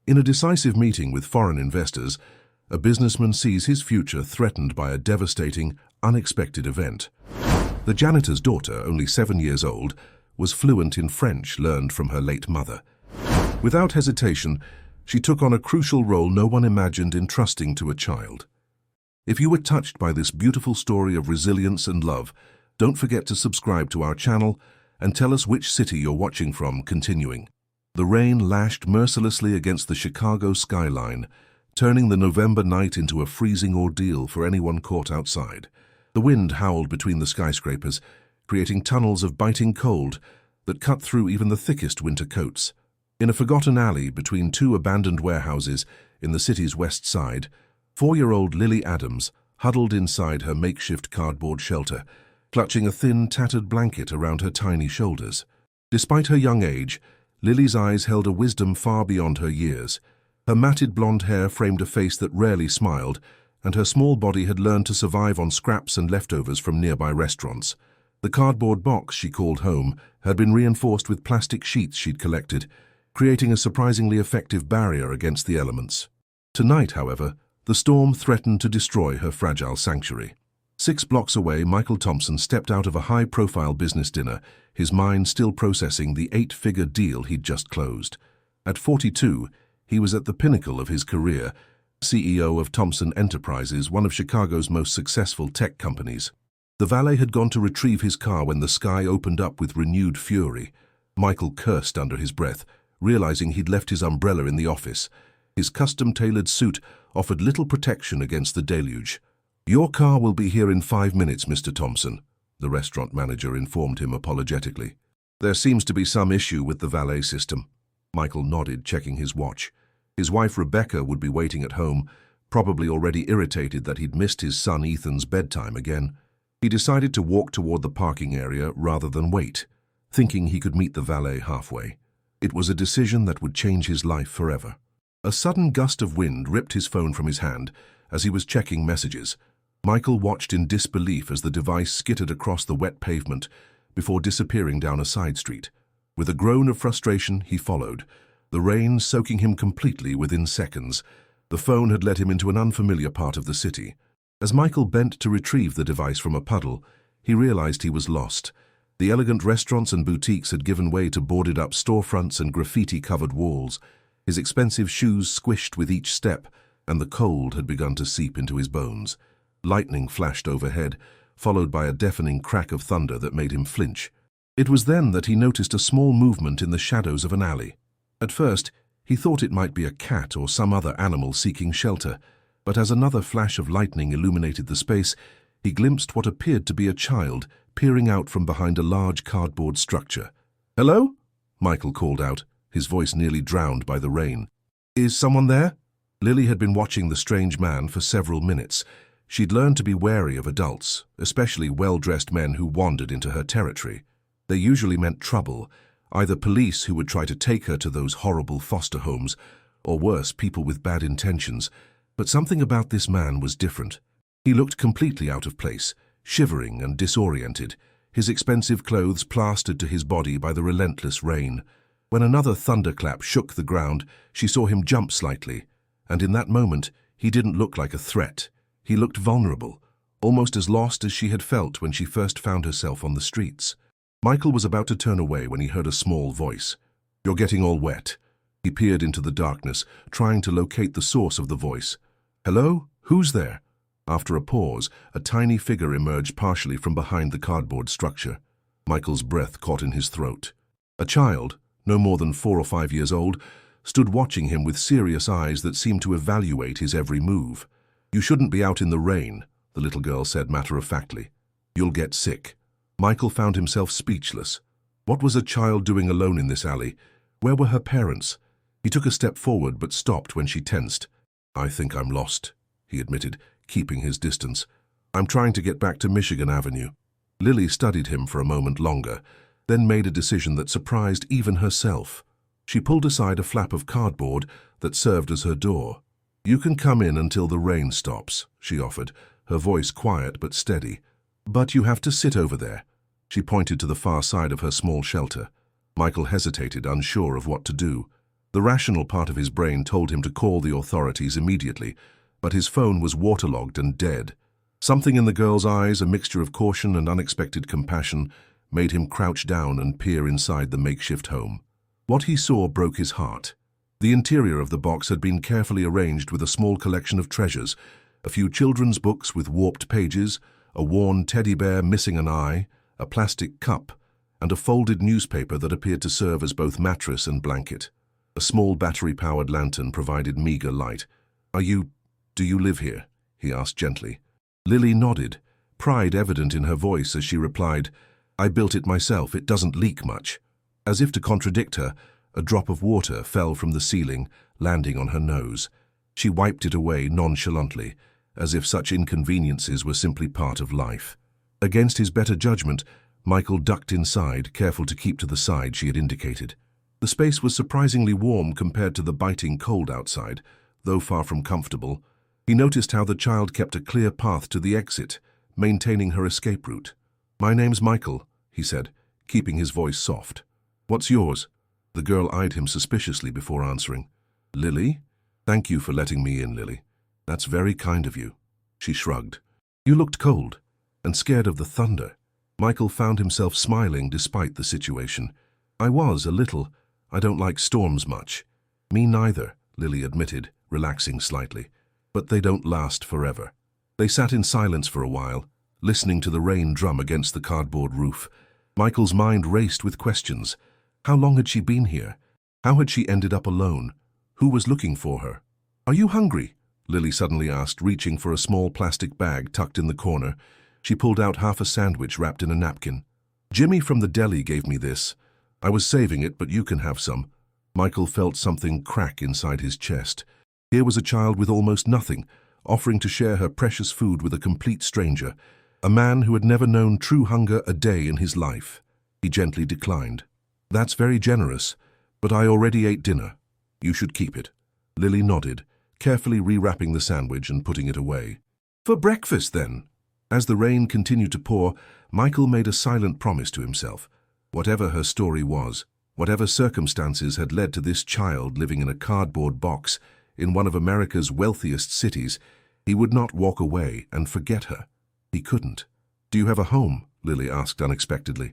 In a decisive meeting with foreign investors, a businessman sees his future threatened by a devastating, unexpected event. The janitor's daughter, only 7 years old, was fluent in French learned from her late mother. Without hesitation, she took on a crucial role no one imagined entrusting to a child. If you were touched by this beautiful story of resilience and love, don't forget to subscribe to our channel and tell us which city you're watching from. Continuing. The rain lashed mercilessly against the Chicago skyline, turning the November night into a freezing ordeal for anyone caught outside. The wind howled between the skyscrapers, creating tunnels of biting cold that cut through even the thickest winter coats. In a forgotten alley between two abandoned warehouses in the city's west side, 4-year-old Lily Adams huddled inside her makeshift cardboard shelter, clutching a thin, tattered blanket around her tiny shoulders. Despite her young age, Lily's eyes held a wisdom far beyond her years. Her matted blonde hair framed a face that rarely smiled, and her small body had learned to survive on scraps and leftovers from nearby restaurants. The cardboard box she called home had been reinforced with plastic sheets she'd collected, creating a surprisingly effective barrier against the elements. Tonight, however, the storm threatened to destroy her fragile sanctuary. 6 blocks away, Michael Thompson stepped out of a high-profile business dinner, his mind still processing the 8-figure deal he'd just closed. At 42, he was at the pinnacle of his career, CEO of Thompson Enterprises, one of Chicago's most successful tech companies. The valet had gone to retrieve his car when the sky opened up with renewed fury. Michael cursed under his breath, realizing he'd left his umbrella in the office. His custom-tailored suit offered little protection against the deluge. "Your car will be here in 5 minutes, Mr. Thompson," the restaurant manager informed him apologetically. "There seems to be some issue with the valet system." Michael nodded, checking his watch. His wife Rebecca would be waiting at home, probably already irritated that he'd missed his son Ethan's bedtime again. He decided to walk toward the parking area rather than wait, thinking he could meet the valet halfway. It was a decision that would change his life forever. A sudden gust of wind ripped his phone from his hand as he was checking messages. Michael watched in disbelief as the device skittered across the wet pavement before disappearing down a side street. With a groan of frustration, he followed, the rain soaking him completely within seconds. The phone had led him into an unfamiliar part of the city. As Michael bent to retrieve the device from a puddle, he realized he was lost. The elegant restaurants and boutiques had given way to boarded-up storefronts and graffiti-covered walls. His expensive shoes squished with each step, and the cold had begun to seep into his bones. Lightning flashed overhead, followed by a deafening crack of thunder that made him flinch. It was then that he noticed a small movement in the shadows of an alley. At first, he thought it might be a cat or some other animal seeking shelter, but as another flash of lightning illuminated the space, he glimpsed what appeared to be a child peering out from behind a large cardboard structure. "Hello?" Michael called out, his voice nearly drowned by the rain. "Is someone there?" Lily had been watching the strange man for several minutes. She'd learned to be wary of adults, especially well-dressed men who wandered into her territory. They usually meant trouble, either police who would try to take her to those horrible foster homes, or worse, people with bad intentions. But something about this man was different. He looked completely out of place, shivering and disoriented, his expensive clothes plastered to his body by the relentless rain. When another thunderclap shook the ground, she saw him jump slightly, and in that moment, he didn't look like a threat. He looked vulnerable, almost as lost as she had felt when she first found herself on the streets. Michael was about to turn away when he heard a small voice. "You're getting all wet." He peered into the darkness, trying to locate the source of the voice. "Hello? Who's there?" After a pause, a tiny figure emerged partially from behind the cardboard structure. Michael's breath caught in his throat. A child, no more than 4 or 5 years old, stood watching him with serious eyes that seemed to evaluate his every move. "You shouldn't be out in the rain," the little girl said matter-of-factly. "You'll get sick." Michael found himself speechless. What was a child doing alone in this alley? Where were her parents? He took a step forward but stopped when she tensed. "I think I'm lost," he admitted, keeping his distance. "I'm trying to get back to Michigan Avenue." Lily studied him for a moment longer, then made a decision that surprised even herself. She pulled aside a flap of cardboard that served as her door. "You can come in until the rain stops," she offered, her voice quiet but steady. "But you have to sit over there." She pointed to the far side of her small shelter. Michael hesitated, unsure of what to do. The rational part of his brain told him to call the authorities immediately, but his phone was waterlogged and dead. Something in the girl's eyes, a mixture of caution and unexpected compassion, made him crouch down and peer inside the makeshift home. What he saw broke his heart. The interior of the box had been carefully arranged with a small collection of treasures, a few children's books with warped pages, a worn teddy bear missing an eye, a plastic cup, and a folded newspaper that appeared to serve as both mattress and blanket. A small battery-powered lantern provided meager light. Do you live here?" he asked gently. Lily nodded, pride evident in her voice as she replied, "I built it myself, it doesn't leak much." As if to contradict her, a drop of water fell from the ceiling, landing on her nose. She wiped it away nonchalantly, as if such inconveniences were simply part of life. Against his better judgment, Michael ducked inside, careful to keep to the side she had indicated. The space was surprisingly warm compared to the biting cold outside, though far from comfortable. He noticed how the child kept a clear path to the exit, maintaining her escape route. "My name's Michael," he said, keeping his voice soft. "What's yours?" The girl eyed him suspiciously before answering. "Lily? Thank you for letting me in, Lily. That's very kind of you." She shrugged. "You looked cold and scared of the thunder." Michael found himself smiling despite the situation. "I was, a little. I don't like storms much." "Me neither," Lily admitted, relaxing slightly. "But they don't last forever." They sat in silence for a while, listening to the rain drum against the cardboard roof. Michael's mind raced with questions. How long had she been here? How had she ended up alone? Who was looking for her? "Are you hungry?" Lily suddenly asked, reaching for a small plastic bag tucked in the corner. She pulled out half a sandwich wrapped in a napkin. "Jimmy from the deli gave me this. I was saving it, but you can have some." Michael felt something crack inside his chest. Here was a child with almost nothing, offering to share her precious food with a complete stranger, a man who had never known true hunger a day in his life. He gently declined. "That's very generous, but I already ate dinner. You should keep it." Lily nodded, carefully rewrapping the sandwich and putting it away. "For breakfast, then." As the rain continued to pour, Michael made a silent promise to himself. Whatever her story was, whatever circumstances had led to this child living in a cardboard box in one of America's wealthiest cities, he would not walk away and forget her. He couldn't. "Do you have a home?" Lily asked unexpectedly.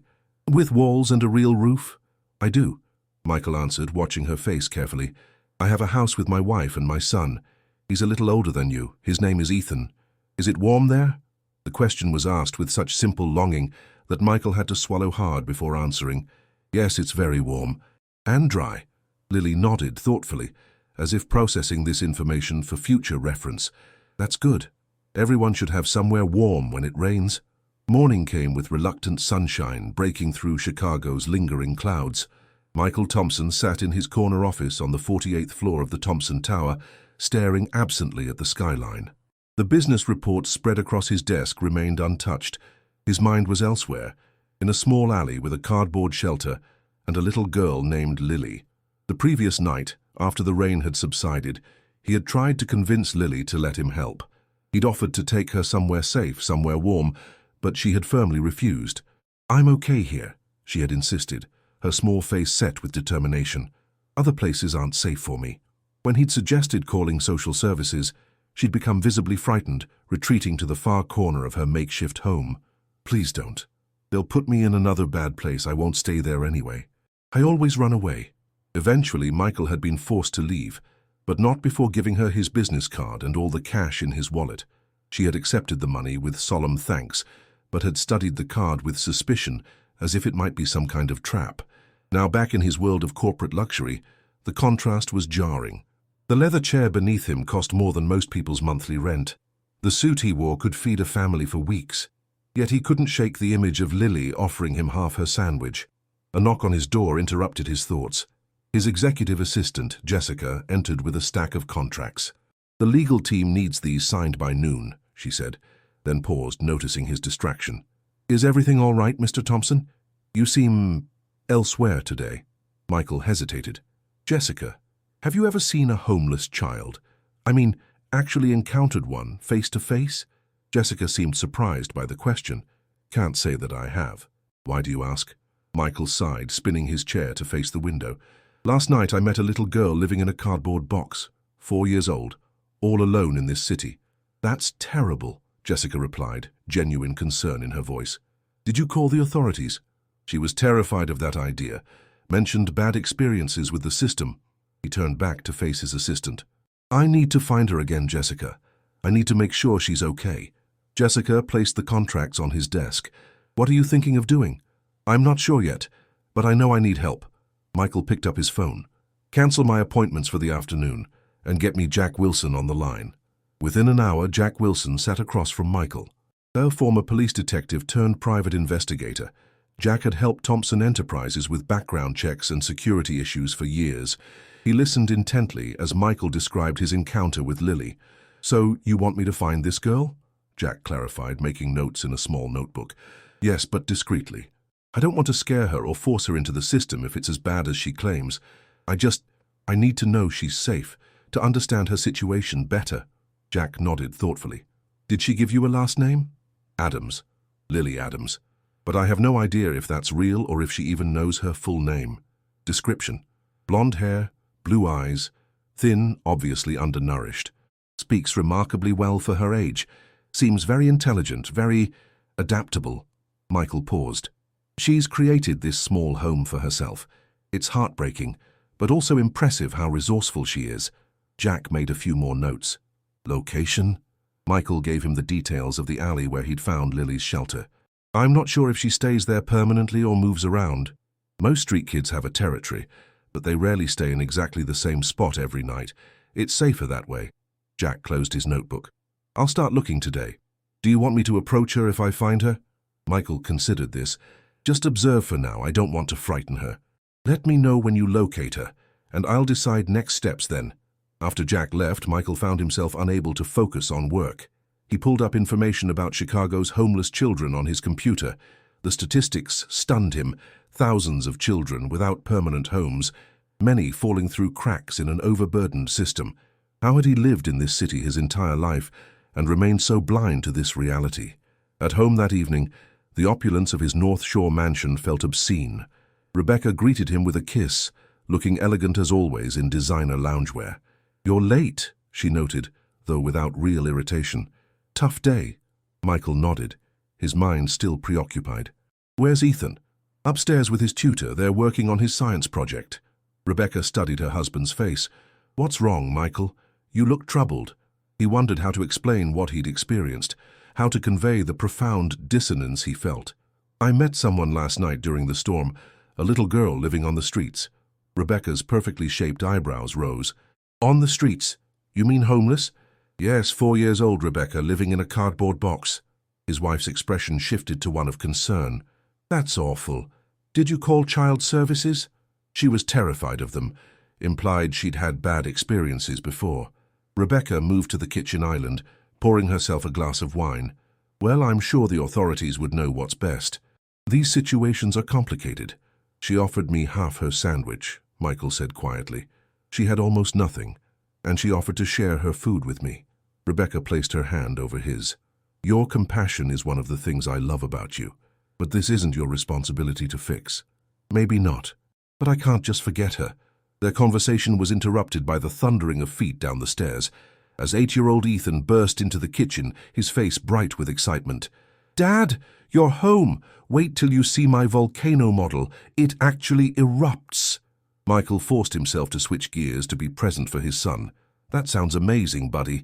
"With walls and a real roof?" "I do," Michael answered, watching her face carefully. "I have a house with my wife and my son. He's a little older than you. His name is Ethan. Is it warm there?" The question was asked with such simple longing that Michael had to swallow hard before answering. "Yes, it's very warm. And dry." Lily nodded thoughtfully, as if processing this information for future reference. "That's good. Everyone should have somewhere warm when it rains." Morning came with reluctant sunshine breaking through Chicago's lingering clouds. Michael Thompson sat in his corner office on the 48th floor of the Thompson Tower, staring absently at the skyline. The business reports spread across his desk remained untouched. His mind was elsewhere, in a small alley with a cardboard shelter and a little girl named Lily. The previous night, after the rain had subsided, he had tried to convince Lily to let him help. He'd offered to take her somewhere safe, somewhere warm, but she had firmly refused. "I'm okay here," she had insisted, her small face set with determination. "Other places aren't safe for me." When he'd suggested calling social services, she'd become visibly frightened, retreating to the far corner of her makeshift home. "Please don't. They'll put me in another bad place. I won't stay there anyway. I always run away." Eventually, Michael had been forced to leave, but not before giving her his business card and all the cash in his wallet. She had accepted the money with solemn thanks, but had studied the card with suspicion, as if it might be some kind of trap. Now back in his world of corporate luxury, the contrast was jarring. The leather chair beneath him cost more than most people's monthly rent. The suit he wore could feed a family for weeks. Yet he couldn't shake the image of Lily offering him half her sandwich. A knock on his door interrupted his thoughts. His executive assistant, Jessica, entered with a stack of contracts. "The legal team needs these signed by noon," she said, then paused, noticing his distraction. "Is everything all right, Mr. Thompson? You seem elsewhere today." Michael hesitated. "Jessica, have you ever seen a homeless child? I mean, actually encountered one, face to face?" Jessica seemed surprised by the question. "Can't say that I have." "Why do you ask?" Michael sighed, spinning his chair to face the window. Last night I met a little girl living in a cardboard box, 4 years old, all alone in this city. That's terrible, Jessica replied, genuine concern in her voice. Did you call the authorities? She was terrified of that idea, mentioned bad experiences with the system. He turned back to face his assistant. I need to find her again, Jessica. I need to make sure she's okay. Jessica placed the contracts on his desk. What are you thinking of doing? I'm not sure yet, but I know I need help. Michael picked up his phone. Cancel my appointments for the afternoon and get me Jack Wilson on the line. Within an hour, Jack Wilson sat across from Michael. A former police detective turned private investigator, Jack had helped Thompson Enterprises with background checks and security issues for years. He listened intently as Michael described his encounter with Lily. So, you want me to find this girl? Jack clarified, making notes in a small notebook. Yes, but discreetly. I don't want to scare her or force her into the system if it's as bad as she claims. I need to know she's safe, to understand her situation better. Jack nodded thoughtfully. Did she give you a last name? Adams. Lily Adams. But I have no idea if that's real or if she even knows her full name. Description: blonde hair, blue eyes, thin, obviously undernourished. Speaks remarkably well for her age. Seems very intelligent, very adaptable. Michael paused. She's created this small home for herself. It's heartbreaking, but also impressive how resourceful she is. Jack made a few more notes. Location? Michael gave him the details of the alley where he'd found Lily's shelter. I'm not sure if she stays there permanently or moves around. Most street kids have a territory, but they rarely stay in exactly the same spot every night. It's safer that way. Jack closed his notebook. I'll start looking today. Do you want me to approach her if I find her? Michael considered this. Just observe for now, I don't want to frighten her. Let me know when you locate her, and I'll decide next steps then. After Jack left, Michael found himself unable to focus on work. He pulled up information about Chicago's homeless children on his computer. The statistics stunned him. Thousands of children without permanent homes, many falling through cracks in an overburdened system. How had he lived in this city his entire life and remained so blind to this reality? At home that evening, the opulence of his North Shore mansion felt obscene. Rebecca greeted him with a kiss, looking elegant as always in designer loungewear. You're late, she noted, though without real irritation. Tough day. Michael nodded, his mind still preoccupied. Where's Ethan? Upstairs with his tutor. They're working on his science project. Rebecca studied her husband's face. What's wrong, Michael? You look troubled. He wondered how to explain what he'd experienced, how to convey the profound dissonance he felt. I met someone last night during the storm, a little girl living on the streets. Rebecca's perfectly shaped eyebrows rose. On the streets? You mean homeless? Yes, 4 years old, Rebecca, living in a cardboard box. His wife's expression shifted to one of concern. That's awful. Did you call child services? She was terrified of them, implied she'd had bad experiences before. Rebecca moved to the kitchen island, pouring herself a glass of wine. Well, I'm sure the authorities would know what's best. These situations are complicated. She offered me half her sandwich, Michael said quietly. She had almost nothing, and she offered to share her food with me. Rebecca placed her hand over his. Your compassion is one of the things I love about you, but this isn't your responsibility to fix. Maybe not, but I can't just forget her. Their conversation was interrupted by the thundering of feet down the stairs, as 8-year-old Ethan burst into the kitchen, his face bright with excitement. Dad, you're home! Wait till you see my volcano model. It actually erupts. Michael forced himself to switch gears to be present for his son. That sounds amazing, buddy.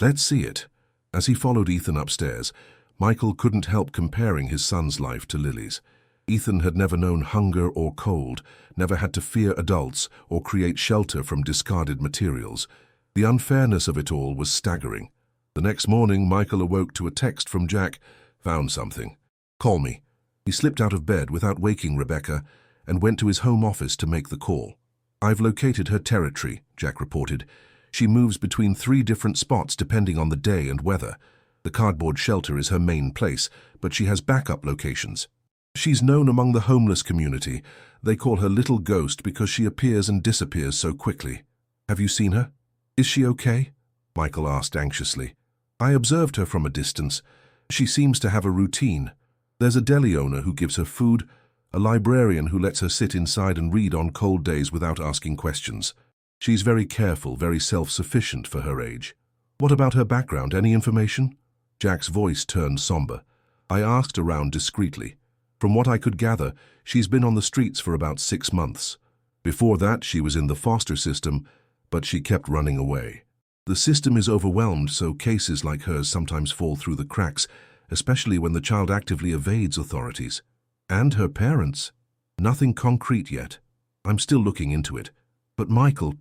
Let's see it. As he followed Ethan upstairs, Michael couldn't help comparing his son's life to Lily's. Ethan had never known hunger or cold, never had to fear adults or create shelter from discarded materials. The unfairness of it all was staggering. The next morning, Michael awoke to a text from Jack. Found something. Call me. He slipped out of bed without waking Rebecca and went to his home office to make the call. I've located her territory, Jack reported. She moves between 3 different spots depending on the day and weather. The cardboard shelter is her main place, but she has backup locations. She's known among the homeless community. They call her Little Ghost because she appears and disappears so quickly. Have you seen her? Is she okay? Michael asked anxiously. I observed her from a distance. She seems to have a routine. There's a deli owner who gives her food, A librarian who lets her sit inside and read on cold days without asking questions. She's very careful, very self-sufficient for her age. What about her background? Any information? Jack's voice turned somber. I asked around discreetly. From what I could gather, she's been on the streets for about 6 months. Before that, she was in the foster system, but she kept running away. The system is overwhelmed, so cases like hers sometimes fall through the cracks, especially when the child actively evades authorities. And her parents? Nothing concrete yet. I'm still looking into it. But Michael,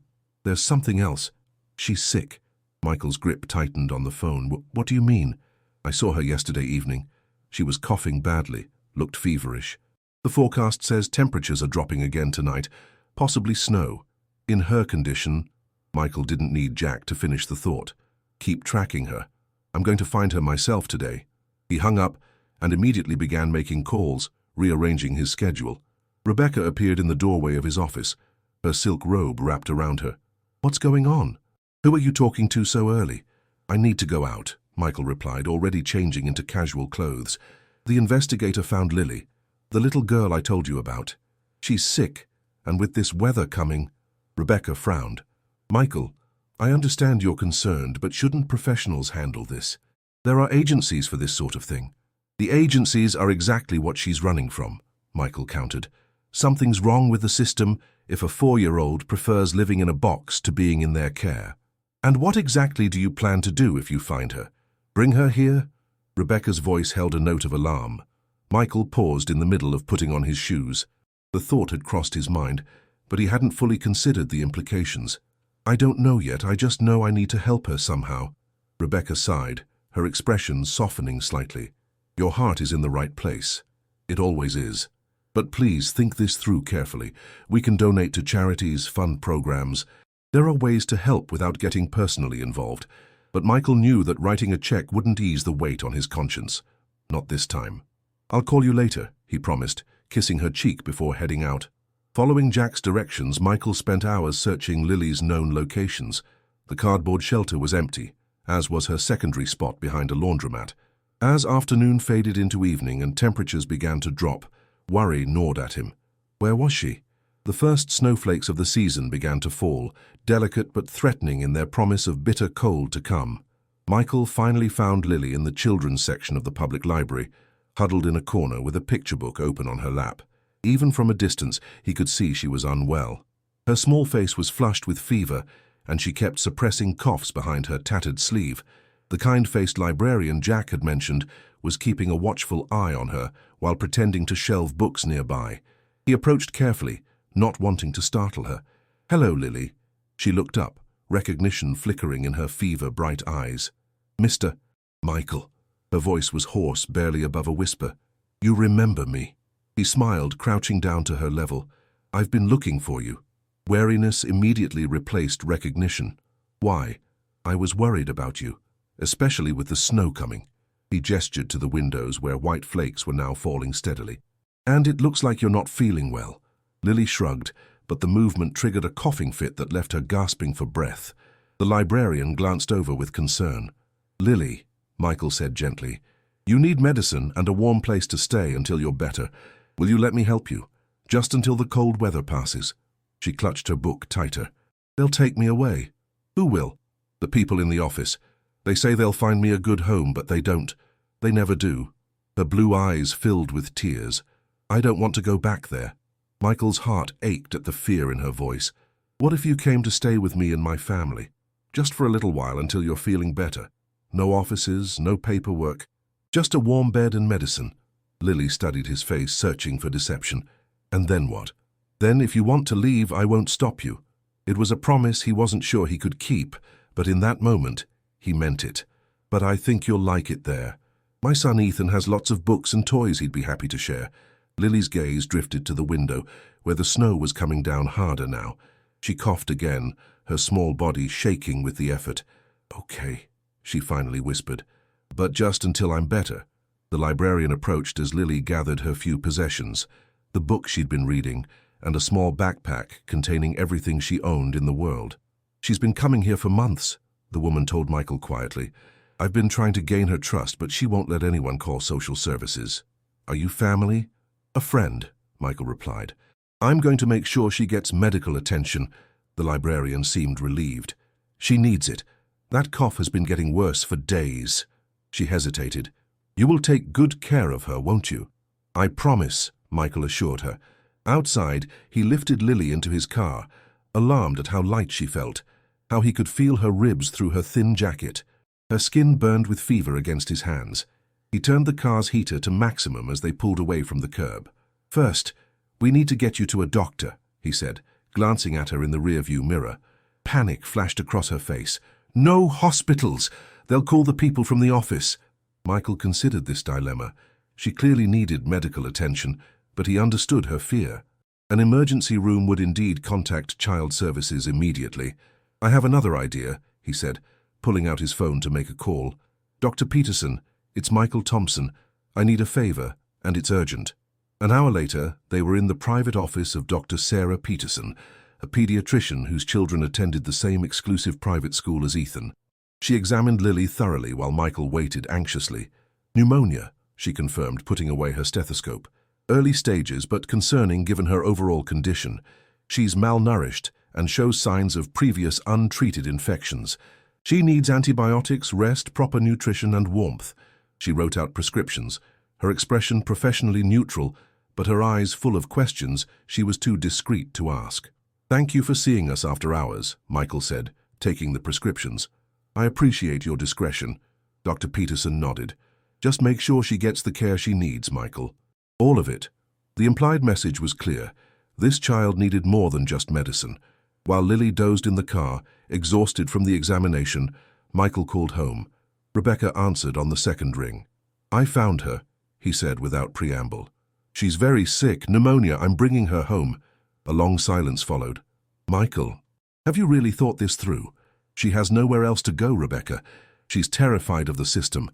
there's something else. She's sick. Michael's grip tightened on the phone. What do you mean? I saw her yesterday evening. She was coughing badly, looked feverish. The forecast says temperatures are dropping again tonight, possibly snow. In her condition, Michael didn't need Jack to finish the thought. Keep tracking her. I'm going to find her myself today. He hung up and immediately began making calls, rearranging his schedule. Rebecca appeared in the doorway of his office, her silk robe wrapped around her. What's going on? Who are you talking to so early? I need to go out, Michael replied, already changing into casual clothes. The investigator found Lily, the little girl I told you about. She's sick, and with this weather coming... Rebecca frowned. Michael, I understand you're concerned, but shouldn't professionals handle this? There are agencies for this sort of thing. The agencies are exactly what she's running from, Michael countered. Something's wrong with the system if a 4-year-old prefers living in a box to being in their care. And what exactly do you plan to do if you find her? Bring her here? Rebecca's voice held a note of alarm. Michael paused in the middle of putting on his shoes. The thought had crossed his mind, but he hadn't fully considered the implications. I don't know yet, I just know I need to help her somehow. Rebecca sighed, her expression softening slightly. Your heart is in the right place. It always is. But please think this through carefully. We can donate to charities, fund programs. There are ways to help without getting personally involved. But Michael knew that writing a check wouldn't ease the weight on his conscience. Not this time. I'll call you later, he promised, kissing her cheek before heading out. Following Jack's directions, Michael spent hours searching Lily's known locations. The cardboard shelter was empty, as was her secondary spot behind a laundromat. As afternoon faded into evening and temperatures began to drop, worry gnawed at him. Where was she? The first snowflakes of the season began to fall, delicate but threatening in their promise of bitter cold to come. Michael finally found Lily in the children's section of the public library, huddled in a corner with a picture book open on her lap. Even from a distance, he could see she was unwell. Her small face was flushed with fever, and she kept suppressing coughs behind her tattered sleeve. The kind-faced librarian Jack had mentioned was keeping a watchful eye on her while pretending to shelve books nearby. He approached carefully, not wanting to startle her. "Hello, Lily." She looked up, recognition flickering in her fever-bright eyes. "Mr. Michael." Her voice was hoarse, barely above a whisper. "You remember me?" He smiled, crouching down to her level. "I've been looking for you." Wariness immediately replaced recognition. "Why?" "I was worried about you, especially with the snow coming." He gestured to the windows where white flakes were now falling steadily. "And it looks like you're not feeling well." Lily shrugged, but the movement triggered a coughing fit that left her gasping for breath. The librarian glanced over with concern. "Lily," Michael said gently, "you need medicine and a warm place to stay until you're better. Will you let me help you? Just until the cold weather passes." She clutched her book tighter. "They'll take me away." "Who will?" "The people in the office. They say they'll find me a good home, but they don't. They never do." Her blue eyes filled with tears. "I don't want to go back there." Michael's heart ached at the fear in her voice. "What if you came to stay with me and my family? Just for a little while until you're feeling better. No offices, no paperwork. Just a warm bed and medicine." Lily studied his face, searching for deception. "And then what?" "Then if you want to leave, I won't stop you." It was a promise he wasn't sure he could keep, but in that moment, he meant it. "But I think you'll like it there. My son Ethan has lots of books and toys he'd be happy to share." Lily's gaze drifted to the window, where the snow was coming down harder now. She coughed again, her small body shaking with the effort. "Okay," she finally whispered. "But just until I'm better." The librarian approached as Lily gathered her few possessions, the book she'd been reading, and a small backpack containing everything she owned in the world. "She's been coming here for months," the woman told Michael quietly. "I've been trying to gain her trust, but she won't let anyone call social services." "Are you family?" "A friend," Michael replied. I'm going to make sure she gets medical attention. The librarian seemed relieved. She needs it. That cough has been getting worse for days. She hesitated. You will take good care of her, won't you? I promise, Michael assured her. Outside, he lifted Lily into his car, alarmed at how light she felt, how he could feel her ribs through her thin jacket. Her skin burned with fever against his hands. He turned the car's heater to maximum as they pulled away from the curb. First, we need to get you to a doctor, he said, glancing at her in the rearview mirror. Panic flashed across her face. No hospitals! They'll call the people from the office. Michael considered this dilemma. She clearly needed medical attention, but he understood her fear. An emergency room would indeed contact child services immediately. I have another idea, he said, pulling out his phone to make a call. Dr. Peterson, it's Michael Thompson. I need a favor, and it's urgent. An hour later, they were in the private office of Dr. Sarah Peterson, a pediatrician whose children attended the same exclusive private school as Ethan. She examined Lily thoroughly while Michael waited anxiously. Pneumonia, she confirmed, putting away her stethoscope. Early stages, but concerning given her overall condition. She's malnourished and shows signs of previous untreated infections. She needs antibiotics, rest, proper nutrition, and warmth. She wrote out prescriptions, her expression professionally neutral, but her eyes full of questions she was too discreet to ask. Thank you for seeing us after hours, Michael said, taking the prescriptions. I appreciate your discretion. Dr. Peterson nodded. Just make sure she gets the care she needs, Michael. All of it. The implied message was clear. This child needed more than just medicine. While Lily dozed in the car, exhausted from the examination, Michael called home. Rebecca answered on the second ring. I found her, he said without preamble. She's very sick, pneumonia, I'm bringing her home. A long silence followed. Michael, have you really thought this through? She has nowhere else to go, Rebecca. She's terrified of the system,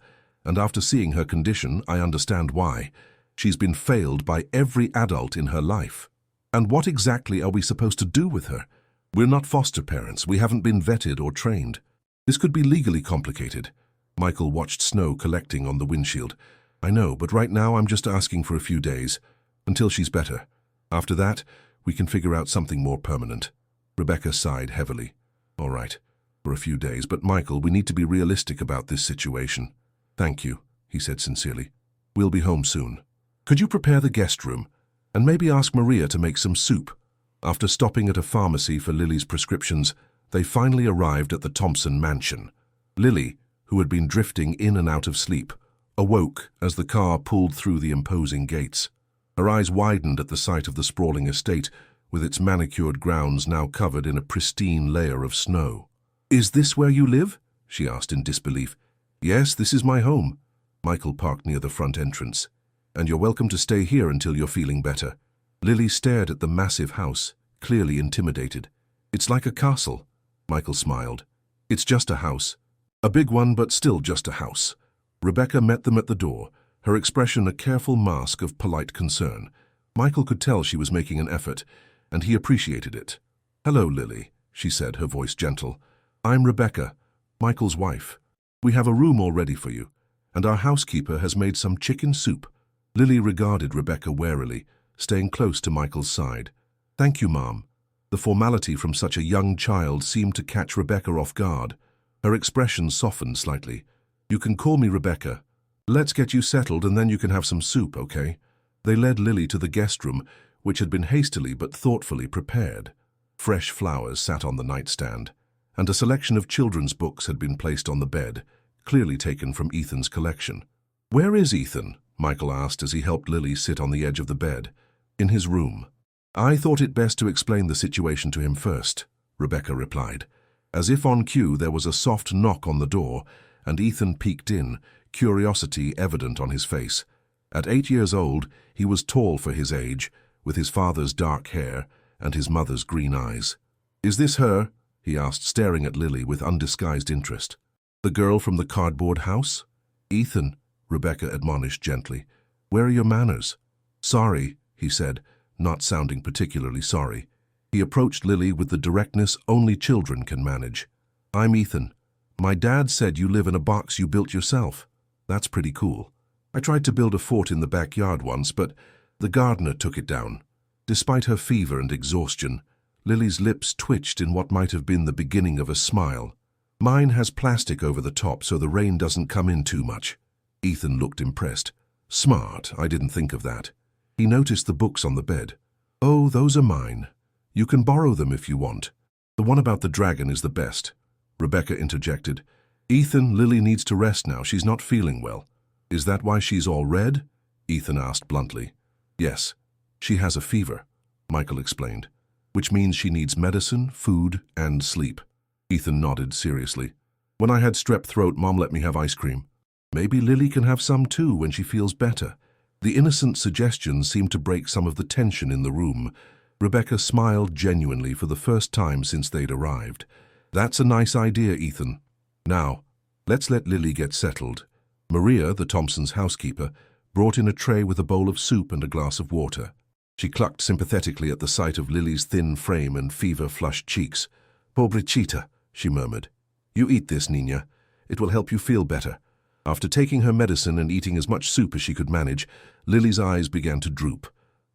and after seeing her condition, I understand why. She's been failed by every adult in her life. And what exactly are we supposed to do with her? We're not foster parents. We haven't been vetted or trained. This could be legally complicated. Michael watched snow collecting on the windshield. I know, but right now I'm just asking for a few days, until she's better. After that, we can figure out something more permanent. Rebecca sighed heavily. All right, for a few days, but Michael, we need to be realistic about this situation. Thank you, he said sincerely. We'll be home soon. Could you prepare the guest room, and maybe ask Maria to make some soup? After stopping at a pharmacy for Lily's prescriptions, they finally arrived at the Thompson mansion. Lily, who had been drifting in and out of sleep, awoke as the car pulled through the imposing gates. Her eyes widened at the sight of the sprawling estate, with its manicured grounds now covered in a pristine layer of snow. Is this where you live? She asked in disbelief. Yes, this is my home. Michael parked near the front entrance. And you're welcome to stay here until you're feeling better. Lily stared at the massive house, clearly intimidated. It's like a castle. Michael smiled. It's just a house. A big one, but still just a house. Rebecca met them at the door, her expression a careful mask of polite concern. Michael could tell she was making an effort, and he appreciated it. Hello, Lily, she said, her voice gentle. I'm Rebecca, Michael's wife. We have a room all ready for you, and our housekeeper has made some chicken soup. Lily regarded Rebecca warily, staying close to Michael's side. Thank you, Mom. The formality from such a young child seemed to catch Rebecca off guard. Her expression softened slightly. You can call me Rebecca. Let's get you settled and then you can have some soup, okay? They led Lily to the guest room, which had been hastily but thoughtfully prepared. Fresh flowers sat on the nightstand, and a selection of children's books had been placed on the bed, clearly taken from Ethan's collection. Where is Ethan? Michael asked as he helped Lily sit on the edge of the bed. In his room. I thought it best to explain the situation to him first, Rebecca replied. As if on cue, there was a soft knock on the door, and Ethan peeked in, curiosity evident on his face. At 8 years old, he was tall for his age, with his father's dark hair and his mother's green eyes. Is this her? He asked, staring at Lily with undisguised interest. The girl from the cardboard house? Ethan, Rebecca admonished gently. Where are your manners? Sorry, he said, not sounding particularly sorry. He approached Lily with the directness only children can manage. I'm Ethan. My dad said you live in a box you built yourself. That's pretty cool. I tried to build a fort in the backyard once, but The gardener took it down. Despite her fever and exhaustion, Lily's lips twitched in what might have been the beginning of a smile. Mine has plastic over the top so the rain doesn't come in too much. Ethan looked impressed. Smart, I didn't think of that. He noticed the books on the bed. Oh, those are mine. You can borrow them if you want. The one about the dragon is the best. Rebecca interjected. Ethan, Lily needs to rest now. She's not feeling well. Is that why she's all red? Ethan asked bluntly. Yes, she has a fever, Michael explained, which means she needs medicine, food, and sleep. Ethan nodded seriously. When I had strep throat, Mom let me have ice cream. Maybe Lily can have some too when she feels better. The innocent suggestion seemed to break some of the tension in the room. Rebecca smiled genuinely for the first time since they'd arrived. That's a nice idea, Ethan. Now, let's let Lily get settled. Maria, the Thompsons' housekeeper, brought in a tray with a bowl of soup and a glass of water. She clucked sympathetically at the sight of Lily's thin frame and fever-flushed cheeks. Pobrecita, she murmured. You eat this, Nina. It will help you feel better. After taking her medicine and eating as much soup as she could manage, Lily's eyes began to droop.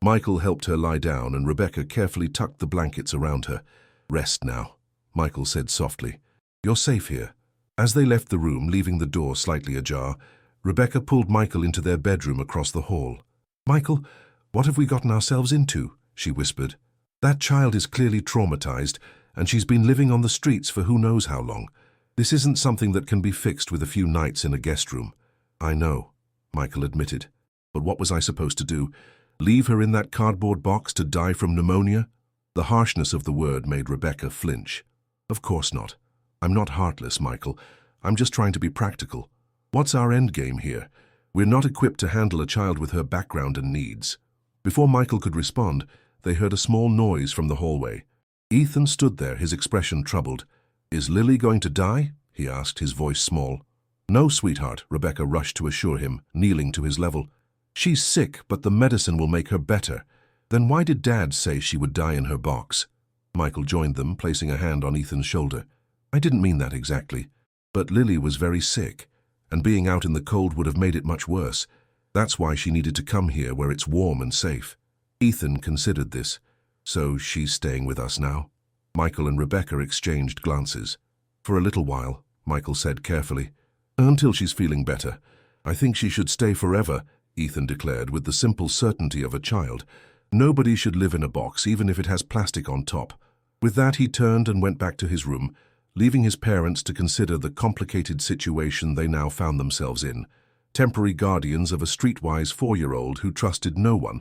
Michael helped her lie down and Rebecca carefully tucked the blankets around her. Rest now, Michael said softly. You're safe here. As they left the room, leaving the door slightly ajar, Rebecca pulled Michael into their bedroom across the hall. Michael, what have we gotten ourselves into? She whispered. That child is clearly traumatized, and she's been living on the streets for who knows how long. This isn't something that can be fixed with a few nights in a guest room. I know, Michael admitted. But what was I supposed to do? Leave her in that cardboard box to die from pneumonia? The harshness of the word made Rebecca flinch. Of course not. I'm not heartless, Michael. I'm just trying to be practical. What's our end game here? We're not equipped to handle a child with her background and needs. Before Michael could respond, they heard a small noise from the hallway. Ethan stood there, his expression troubled. Is Lily going to die? He asked, his voice small. No, sweetheart, Rebecca rushed to assure him, kneeling to his level. She's sick, but the medicine will make her better. Then why did Dad say she would die in her box? Michael joined them, placing a hand on Ethan's shoulder. I didn't mean that exactly. But Lily was very sick, and being out in the cold would have made it much worse. That's why she needed to come here where it's warm and safe. Ethan considered this. So she's staying with us now? Michael and Rebecca exchanged glances. For a little while, Michael said carefully. Until she's feeling better. I think she should stay forever, Ethan declared with the simple certainty of a child. Nobody should live in a box, even if it has plastic on top. With that, he turned and went back to his room, leaving his parents to consider the complicated situation they now found themselves in. Temporary guardians of a streetwise 4-year-old who trusted no one,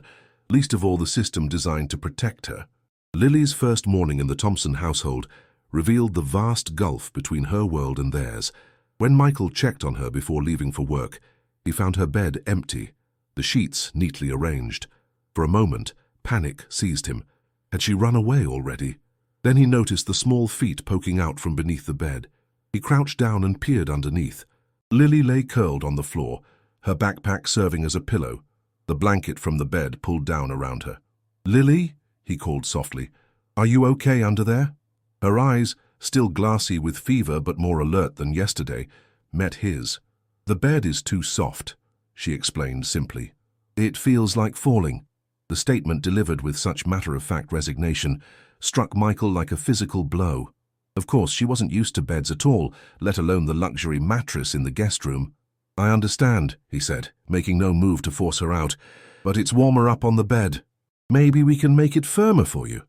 least of all the system designed to protect her. Lily's first morning in the Thompson household revealed the vast gulf between her world and theirs. When Michael checked on her before leaving for work, he found her bed empty, the sheets neatly arranged. For a moment, panic seized him. Had she run away already? Then he noticed the small feet poking out from beneath the bed. He crouched down and peered underneath. Lily lay curled on the floor, her backpack serving as a pillow, the blanket from the bed pulled down around her. Lily, he called softly, are you okay under there? Her eyes, still glassy with fever but more alert than yesterday, met his. The bed is too soft, she explained simply. It feels like falling. The statement, delivered with such matter-of-fact resignation, struck Michael like a physical blow. Of course, she wasn't used to beds at all, let alone the luxury mattress in the guest room. I understand, he said, making no move to force her out, but it's warmer up on the bed. Maybe we can make it firmer for you.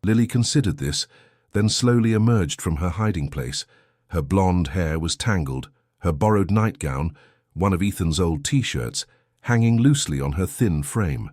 Lily considered this, then slowly emerged from her hiding place. Her blonde hair was tangled, her borrowed nightgown, one of Ethan's old t-shirts, hanging loosely on her thin frame.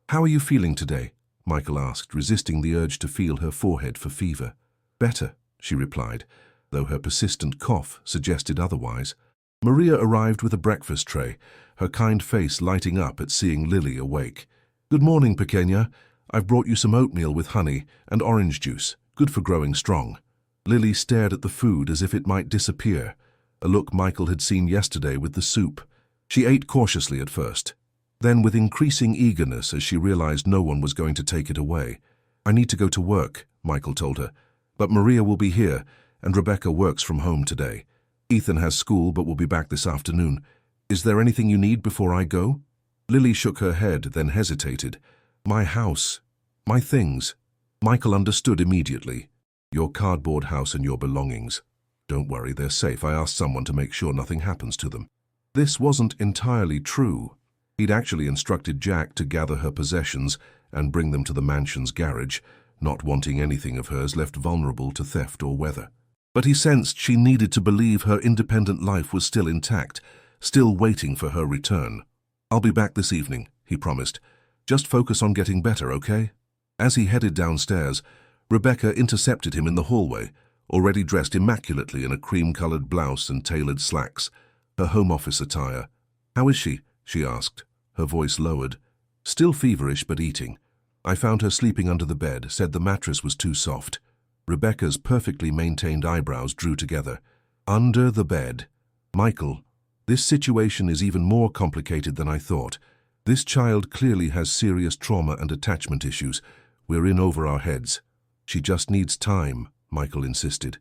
How are you feeling today? Michael asked, resisting the urge to feel her forehead for fever. Better, she replied, though her persistent cough suggested otherwise. Maria arrived with a breakfast tray, her kind face lighting up at seeing Lily awake. Good morning, Pequeña. I've brought you some oatmeal with honey and orange juice, good for growing strong. Lily stared at the food as if it might disappear, a look Michael had seen yesterday with the soup. She ate cautiously at first, then with increasing eagerness as she realized no one was going to take it away. I need to go to work, Michael told her, but Maria will be here, and Rebecca works from home today. Ethan has school but will be back this afternoon. Is there anything you need before I go? Lily shook her head, then hesitated. My house. My things. Michael understood immediately. Your cardboard house and your belongings. Don't worry, they're safe. I asked someone to make sure nothing happens to them. This wasn't entirely true. He'd actually instructed Jack to gather her possessions and bring them to the mansion's garage, not wanting anything of hers left vulnerable to theft or weather. But he sensed she needed to believe her independent life was still intact, still waiting for her return. I'll be back this evening, he promised. Just focus on getting better, okay? As he headed downstairs, Rebecca intercepted him in the hallway, already dressed immaculately in a cream-colored blouse and tailored slacks, her home office attire. How is she? She asked, her voice lowered. Still feverish but eating. I found her sleeping under the bed, said the mattress was too soft. Rebecca's perfectly maintained eyebrows drew together. Under the bed. Michael, this situation is even more complicated than I thought. This child clearly has serious trauma and attachment issues. We're in over our heads. She just needs time, Michael insisted.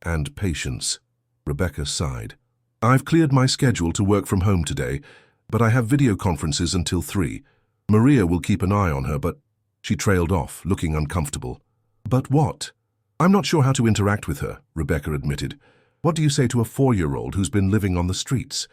And patience. Rebecca sighed. I've cleared my schedule to work from home today, but I have video conferences until 3. Maria will keep an eye on her, but... She trailed off, looking uncomfortable. But what? I'm not sure how to interact with her, Rebecca admitted. What do you say to a 4-year-old who's been living on the streets?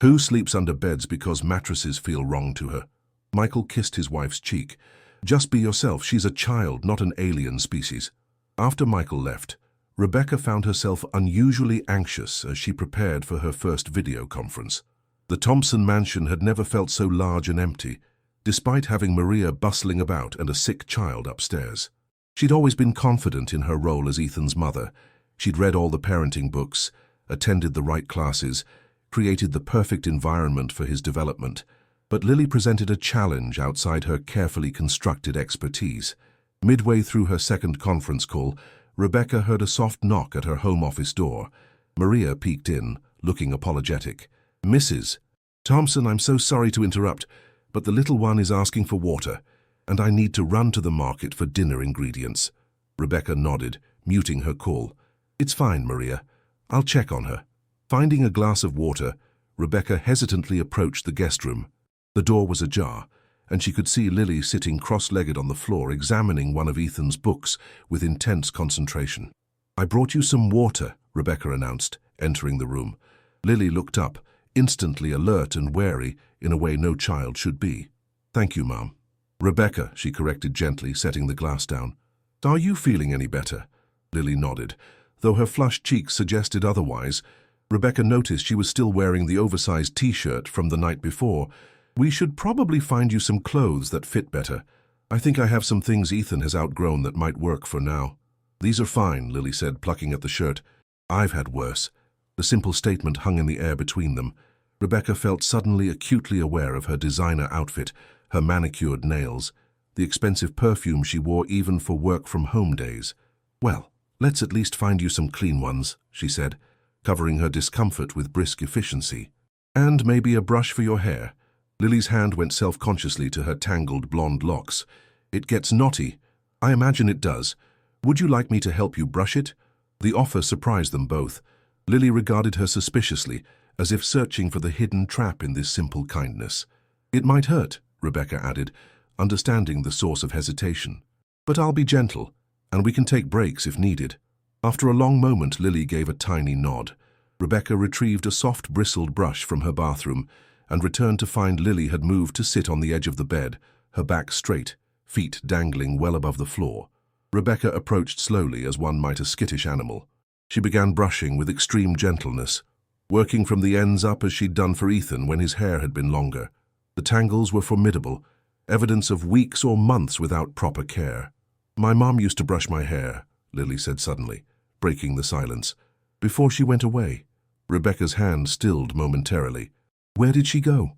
Who sleeps under beds because mattresses feel wrong to her? Michael kissed his wife's cheek. Just be yourself. She's a child, not an alien species. After Michael left, Rebecca found herself unusually anxious as she prepared for her first video conference. The Thompson mansion had never felt so large and empty, despite having Maria bustling about and a sick child upstairs. She'd always been confident in her role as Ethan's mother. She'd read all the parenting books, attended the right classes, created the perfect environment for his development. But Lily presented a challenge outside her carefully constructed expertise. Midway through her second conference call, Rebecca heard a soft knock at her home office door. Maria peeked in, looking apologetic. Mrs. Thompson, I'm so sorry to interrupt, but the little one is asking for water, and I need to run to the market for dinner ingredients. Rebecca nodded, muting her call. It's fine, Maria. I'll check on her. Finding a glass of water, Rebecca hesitantly approached the guest room. The door was ajar, and she could see Lily sitting cross-legged on the floor examining one of Ethan's books with intense concentration. I brought you some water, Rebecca announced, entering the room. Lily looked up, instantly alert and wary in a way no child should be. Thank you, Mom. Rebecca, she corrected gently, setting the glass down. Are you feeling any better? Lily nodded. Though her flushed cheeks suggested otherwise, Rebecca noticed she was still wearing the oversized t-shirt from the night before. We should probably find you some clothes that fit better. I think I have some things Ethan has outgrown that might work for now. These are fine, Lily said, plucking at the shirt. I've had worse. The simple statement hung in the air between them. Rebecca felt suddenly acutely aware of her designer outfit, her manicured nails, the expensive perfume she wore even for work-from-home days. Well, let's at least find you some clean ones, she said, covering her discomfort with brisk efficiency. And maybe a brush for your hair. Lily's hand went self-consciously to her tangled blonde locks. It gets knotty. I imagine it does. Would you like me to help you brush it? The offer surprised them both. Lily regarded her suspiciously, as if searching for the hidden trap in this simple kindness. It might hurt, Rebecca added, understanding the source of hesitation. But I'll be gentle, and we can take breaks if needed. After a long moment, Lily gave a tiny nod. Rebecca retrieved a soft bristled brush from her bathroom and returned to find Lily had moved to sit on the edge of the bed, her back straight, feet dangling well above the floor. Rebecca approached slowly as one might a skittish animal. She began brushing with extreme gentleness, working from the ends up as she'd done for Ethan when his hair had been longer. The tangles were formidable, evidence of weeks or months without proper care. My mom used to brush my hair, Lily said suddenly, breaking the silence. Before she went away. Rebecca's hand stilled momentarily. Where did she go?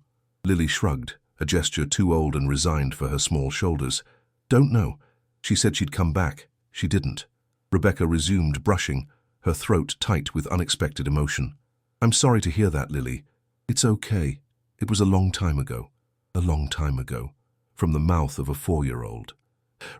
Lily shrugged, a gesture too old and resigned for her small shoulders. Don't know. She said she'd come back. She didn't. Rebecca resumed brushing, her throat tight with unexpected emotion. I'm sorry to hear that, Lily. It's okay. It was a long time ago. A long time ago. From the mouth of a 4-year-old.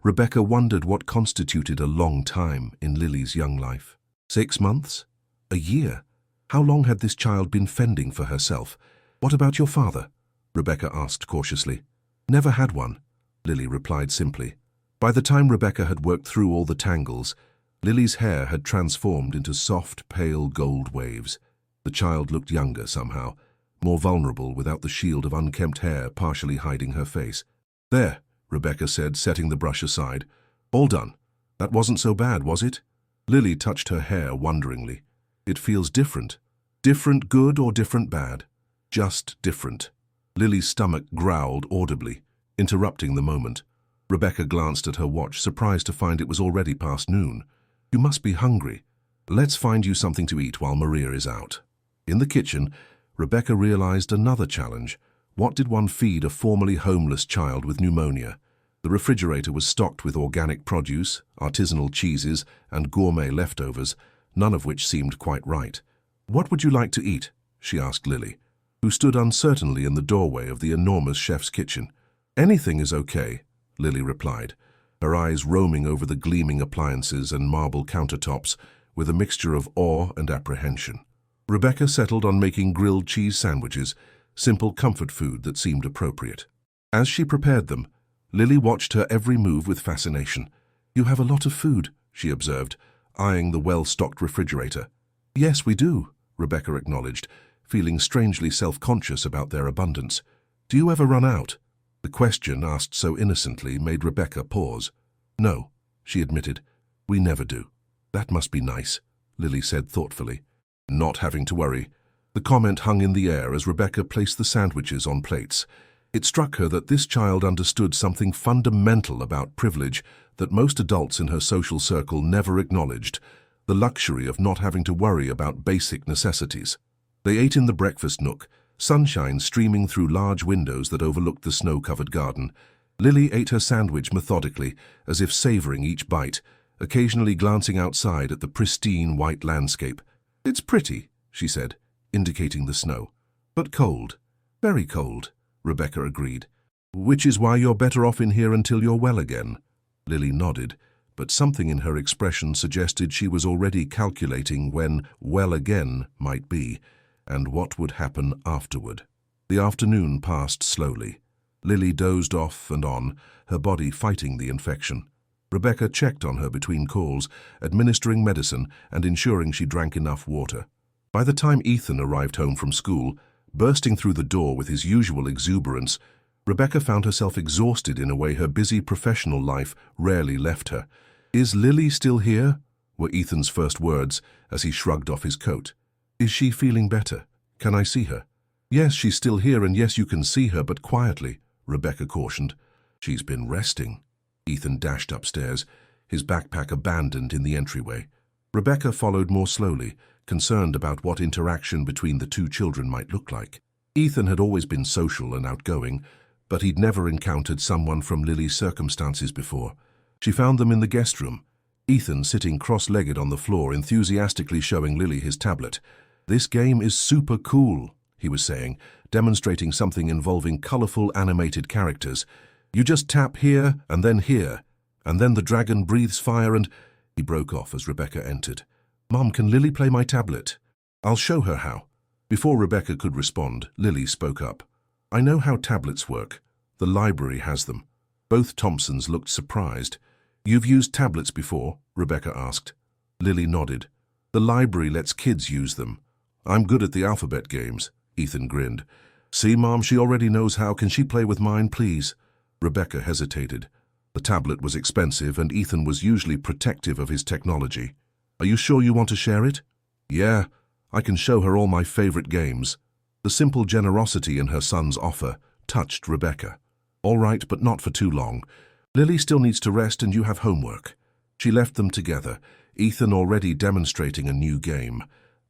Rebecca wondered what constituted a long time in Lily's young life. 6 months? A year? How long had this child been fending for herself? What about your father? Rebecca asked cautiously. Never had one, Lily replied simply. By the time Rebecca had worked through all the tangles, Lily's hair had transformed into soft, pale gold waves. The child looked younger somehow, more vulnerable without the shield of unkempt hair partially hiding her face. There, Rebecca said, setting the brush aside. All done. That wasn't so bad, was it? Lily touched her hair wonderingly. It feels different. Different good or different bad? Just different. Lily's stomach growled audibly, interrupting the moment. Rebecca glanced at her watch, surprised to find it was already past noon. You must be hungry. Let's find you something to eat while Maria is out. In the kitchen, Rebecca realized another challenge. What did one feed a formerly homeless child with pneumonia? The refrigerator was stocked with organic produce, artisanal cheeses, and gourmet leftovers, none of which seemed quite right. What would you like to eat? She asked Lily, who stood uncertainly in the doorway of the enormous chef's kitchen. Anything is okay, Lily replied, her eyes roaming over the gleaming appliances and marble countertops with a mixture of awe and apprehension. Rebecca settled on making grilled cheese sandwiches, simple comfort food that seemed appropriate. As she prepared them, Lily watched her every move with fascination. You have a lot of food, she observed, eyeing the well-stocked refrigerator. Yes, we do, Rebecca acknowledged, feeling strangely self-conscious about their abundance. Do you ever run out? The question, asked so innocently, made Rebecca pause. No, she admitted. We never do. That must be nice, Lily said thoughtfully. Not having to worry. The comment hung in the air as Rebecca placed the sandwiches on plates. It struck her that this child understood something fundamental about privilege that most adults in her social circle never acknowledged, the luxury of not having to worry about basic necessities. They ate in the breakfast nook, sunshine streaming through large windows that overlooked the snow-covered garden. Lily ate her sandwich methodically, as if savoring each bite, occasionally glancing outside at the pristine white landscape. It's pretty, she said, indicating the snow. But cold. Very cold, Rebecca agreed. Which is why you're better off in here until you're well again. Lily nodded, but something in her expression suggested she was already calculating when well again might be, and what would happen afterward. The afternoon passed slowly. Lily dozed off and on, her body fighting the infection. Rebecca checked on her between calls, administering medicine and ensuring she drank enough water. By the time Ethan arrived home from school, bursting through the door with his usual exuberance, Rebecca found herself exhausted in a way her busy professional life rarely left her. Is Lily still here? Were Ethan's first words as he shrugged off his coat. Is she feeling better? Can I see her? Yes, she's still here, and yes, you can see her, but quietly, Rebecca cautioned. She's been resting. Ethan dashed upstairs, his backpack abandoned in the entryway. Rebecca followed more slowly, concerned about what interaction between the two children might look like. Ethan had always been social and outgoing, but he'd never encountered someone from Lily's circumstances before. She found them in the guest room, Ethan sitting cross-legged on the floor, enthusiastically showing Lily his tablet. This game is super cool, he was saying, demonstrating something involving colorful animated characters. You just tap here, and then the dragon breathes fire and... He broke off as Rebecca entered. Mom, can Lily play my tablet? I'll show her how. Before Rebecca could respond, Lily spoke up. I know how tablets work. The library has them. Both Thompsons looked surprised. You've used tablets before? Rebecca asked. Lily nodded. The library lets kids use them. I'm good at the alphabet games, Ethan grinned. See, Mom, she already knows how. Can she play with mine, please? Rebecca hesitated. The tablet was expensive, and Ethan was usually protective of his technology. Are you sure you want to share it? Yeah, I can show her all my favorite games. The simple generosity in her son's offer touched Rebecca. All right, but not for too long. Lily still needs to rest, and you have homework. She left them together, Ethan already demonstrating a new game,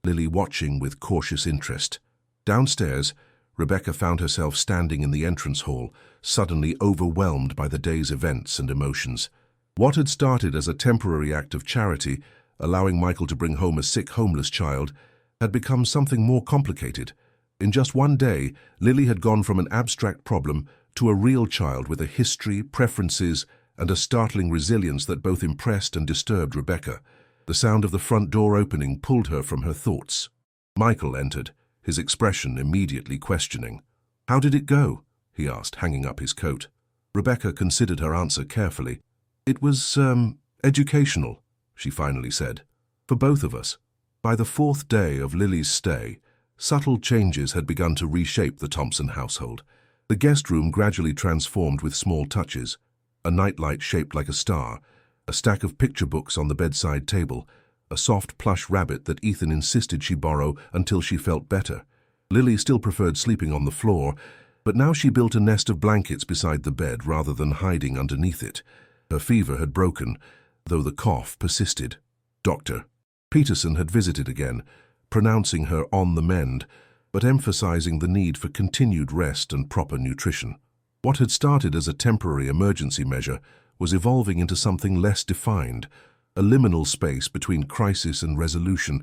Lily watching with cautious interest. Downstairs, Rebecca found herself standing in the entrance hall, suddenly overwhelmed by the day's events and emotions. What had started as a temporary act of charity, allowing Michael to bring home a sick homeless child, had become something more complicated. In just one day, Lily had gone from an abstract problem to a real child with a history, preferences, and a startling resilience that both impressed and disturbed Rebecca. The sound of the front door opening pulled her from her thoughts. Michael entered, his expression immediately questioning. "How did it go?" he asked, hanging up his coat. Rebecca considered her answer carefully. "It was, educational," she finally said. "For both of us." By the fourth day of Lily's stay, subtle changes had begun to reshape the Thompson household. The guest room gradually transformed with small touches. A nightlight shaped like a star, a stack of picture books on the bedside table, a soft plush rabbit that Ethan insisted she borrow until she felt better. Lily still preferred sleeping on the floor, but now she built a nest of blankets beside the bed rather than hiding underneath it. Her fever had broken, though the cough persisted. Dr. Peterson had visited again, pronouncing her on the mend, but emphasizing the need for continued rest and proper nutrition. What had started as a temporary emergency measure was evolving into something less defined, a liminal space between crisis and resolution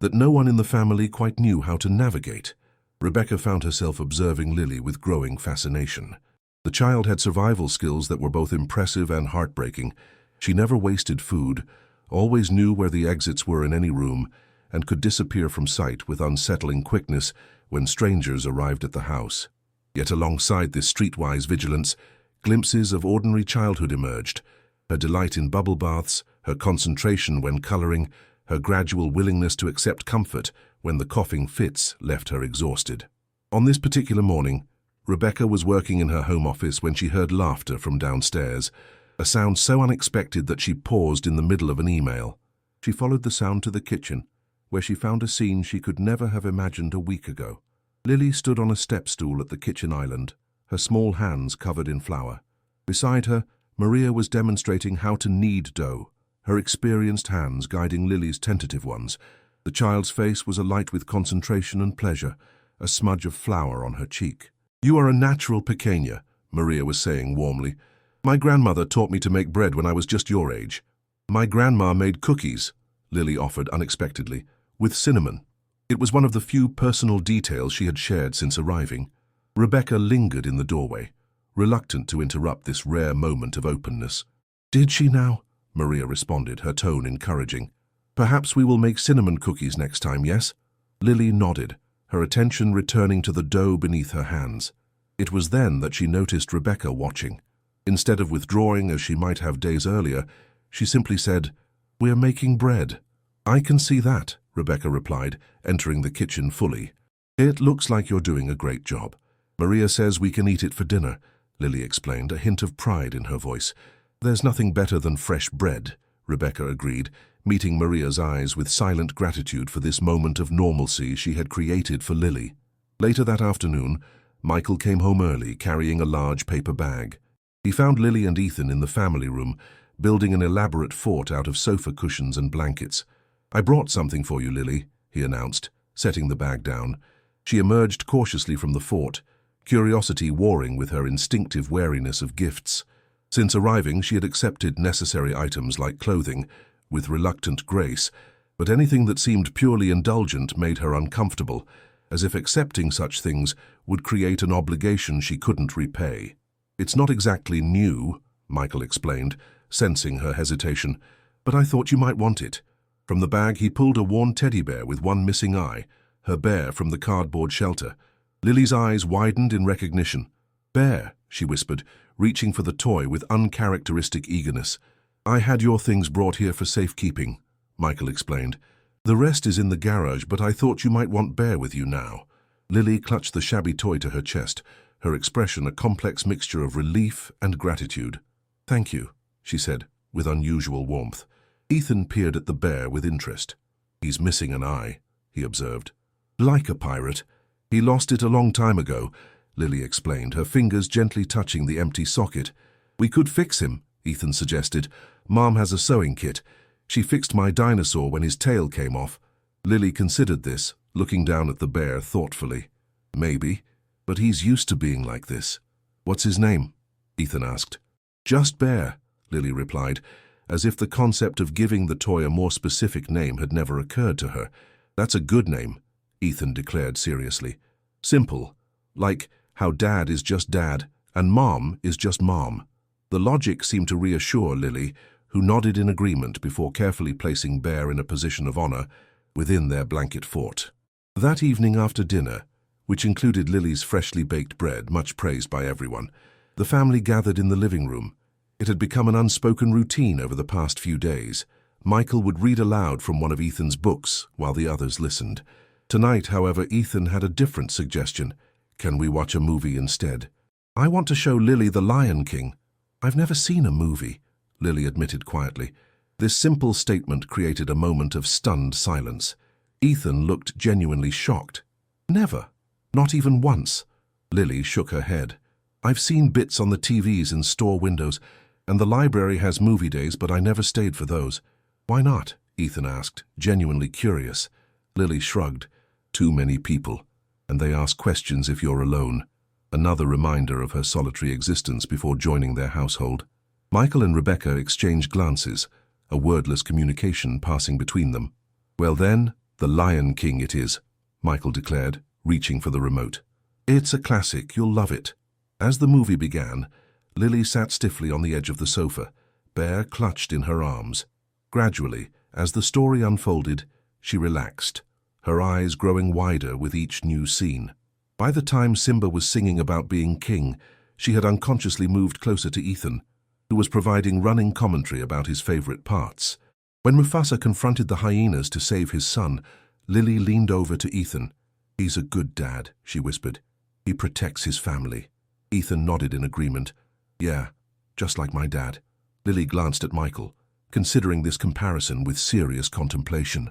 that no one in the family quite knew how to navigate. Rebecca found herself observing Lily with growing fascination. The child had survival skills that were both impressive and heartbreaking. She never wasted food, always knew where the exits were in any room, and could disappear from sight with unsettling quickness when strangers arrived at the house. Yet alongside this streetwise vigilance, glimpses of ordinary childhood emerged. Her delight in bubble baths, her concentration when coloring, her gradual willingness to accept comfort when the coughing fits left her exhausted. On this particular morning, Rebecca was working in her home office when she heard laughter from downstairs, a sound so unexpected that she paused in the middle of an email. She followed the sound to the kitchen, where she found a scene she could never have imagined a week ago. Lily stood on a step stool at the kitchen island, her small hands covered in flour. Beside her, Maria was demonstrating how to knead dough, her experienced hands guiding Lily's tentative ones. The child's face was alight with concentration and pleasure, a smudge of flour on her cheek. "You are a natural pequeña," Maria was saying warmly. "My grandmother taught me to make bread when I was just your age." "My grandma made cookies," Lily offered unexpectedly, "with cinnamon." It was one of the few personal details she had shared since arriving. Rebecca lingered in the doorway, reluctant to interrupt this rare moment of openness. "Did she now?" Maria responded, her tone encouraging. "Perhaps we will make cinnamon cookies next time, yes?" Lily nodded, her attention returning to the dough beneath her hands. It was then that she noticed Rebecca watching. Instead of withdrawing as she might have days earlier, she simply said, "We're making bread." "I can see that," Rebecca replied, entering the kitchen fully. "It looks like you're doing a great job. Maria says we can eat it for dinner," Lily explained, a hint of pride in her voice. "There's nothing better than fresh bread," Rebecca agreed, meeting Maria's eyes with silent gratitude for this moment of normalcy she had created for Lily. Later that afternoon, Michael came home early, carrying a large paper bag. He found Lily and Ethan in the family room, building an elaborate fort out of sofa cushions and blankets. "I brought something for you, Lily," he announced, setting the bag down. She emerged cautiously from the fort, curiosity warring with her instinctive wariness of gifts. Since arriving, she had accepted necessary items like clothing, with reluctant grace, but anything that seemed purely indulgent made her uncomfortable, as if accepting such things would create an obligation she couldn't repay. "It's not exactly new," Michael explained, sensing her hesitation, "but I thought you might want it." From the bag he pulled a worn teddy bear with one missing eye, her bear from the cardboard shelter. Lily's eyes widened in recognition. "Bear," she whispered, reaching for the toy with uncharacteristic eagerness. "I had your things brought here for safekeeping," Michael explained. "The rest is in the garage, but I thought you might want Bear with you now." Lily clutched the shabby toy to her chest, her expression a complex mixture of relief and gratitude. "Thank you," she said, with unusual warmth. Ethan peered at the bear with interest. "He's missing an eye," he observed. "Like a pirate. He lost it a long time ago," Lily explained, her fingers gently touching the empty socket. "We could fix him," Ethan suggested. "Mom has a sewing kit. She fixed my dinosaur when his tail came off." Lily considered this, looking down at the bear thoughtfully. "Maybe, but he's used to being like this." "What's his name?" Ethan asked. "Just Bear," Lily replied, as if the concept of giving the toy a more specific name had never occurred to her. "That's a good name," Ethan declared seriously. "Simple, like how Dad is just Dad and Mom is just Mom." The logic seemed to reassure Lily, who nodded in agreement before carefully placing Bear in a position of honor within their blanket fort. That evening after dinner, which included Lily's freshly baked bread, much praised by everyone. The family gathered in the living room. It had become an unspoken routine over the past few days. Michael would read aloud from one of Ethan's books while the others listened. Tonight, however, Ethan had a different suggestion. Can we watch a movie instead? I want to show Lily The Lion King. I've never seen a movie, Lily admitted quietly. This simple statement created a moment of stunned silence. Ethan looked genuinely shocked. Never. Not even once. Lily shook her head. I've seen bits on the TVs in store windows, and the library has movie days, but I never stayed for those. Why not? Ethan asked, genuinely curious. Lily shrugged. Too many people, and they ask questions if you're alone. Another reminder of her solitary existence before joining their household. Michael and Rebecca exchanged glances, a wordless communication passing between them. Well then, The Lion King it is, Michael declared, reaching for the remote. It's a classic, you'll love it. As the movie began, Lily sat stiffly on the edge of the sofa, Bear clutched in her arms. Gradually, as the story unfolded, she relaxed, her eyes growing wider with each new scene. By the time Simba was singing about being king, she had unconsciously moved closer to Ethan, who was providing running commentary about his favorite parts. When Mufasa confronted the hyenas to save his son, Lily leaned over to Ethan. He's a good dad, she whispered. He protects his family. Ethan nodded in agreement. Yeah, just like my dad. Lily glanced at Michael, considering this comparison with serious contemplation.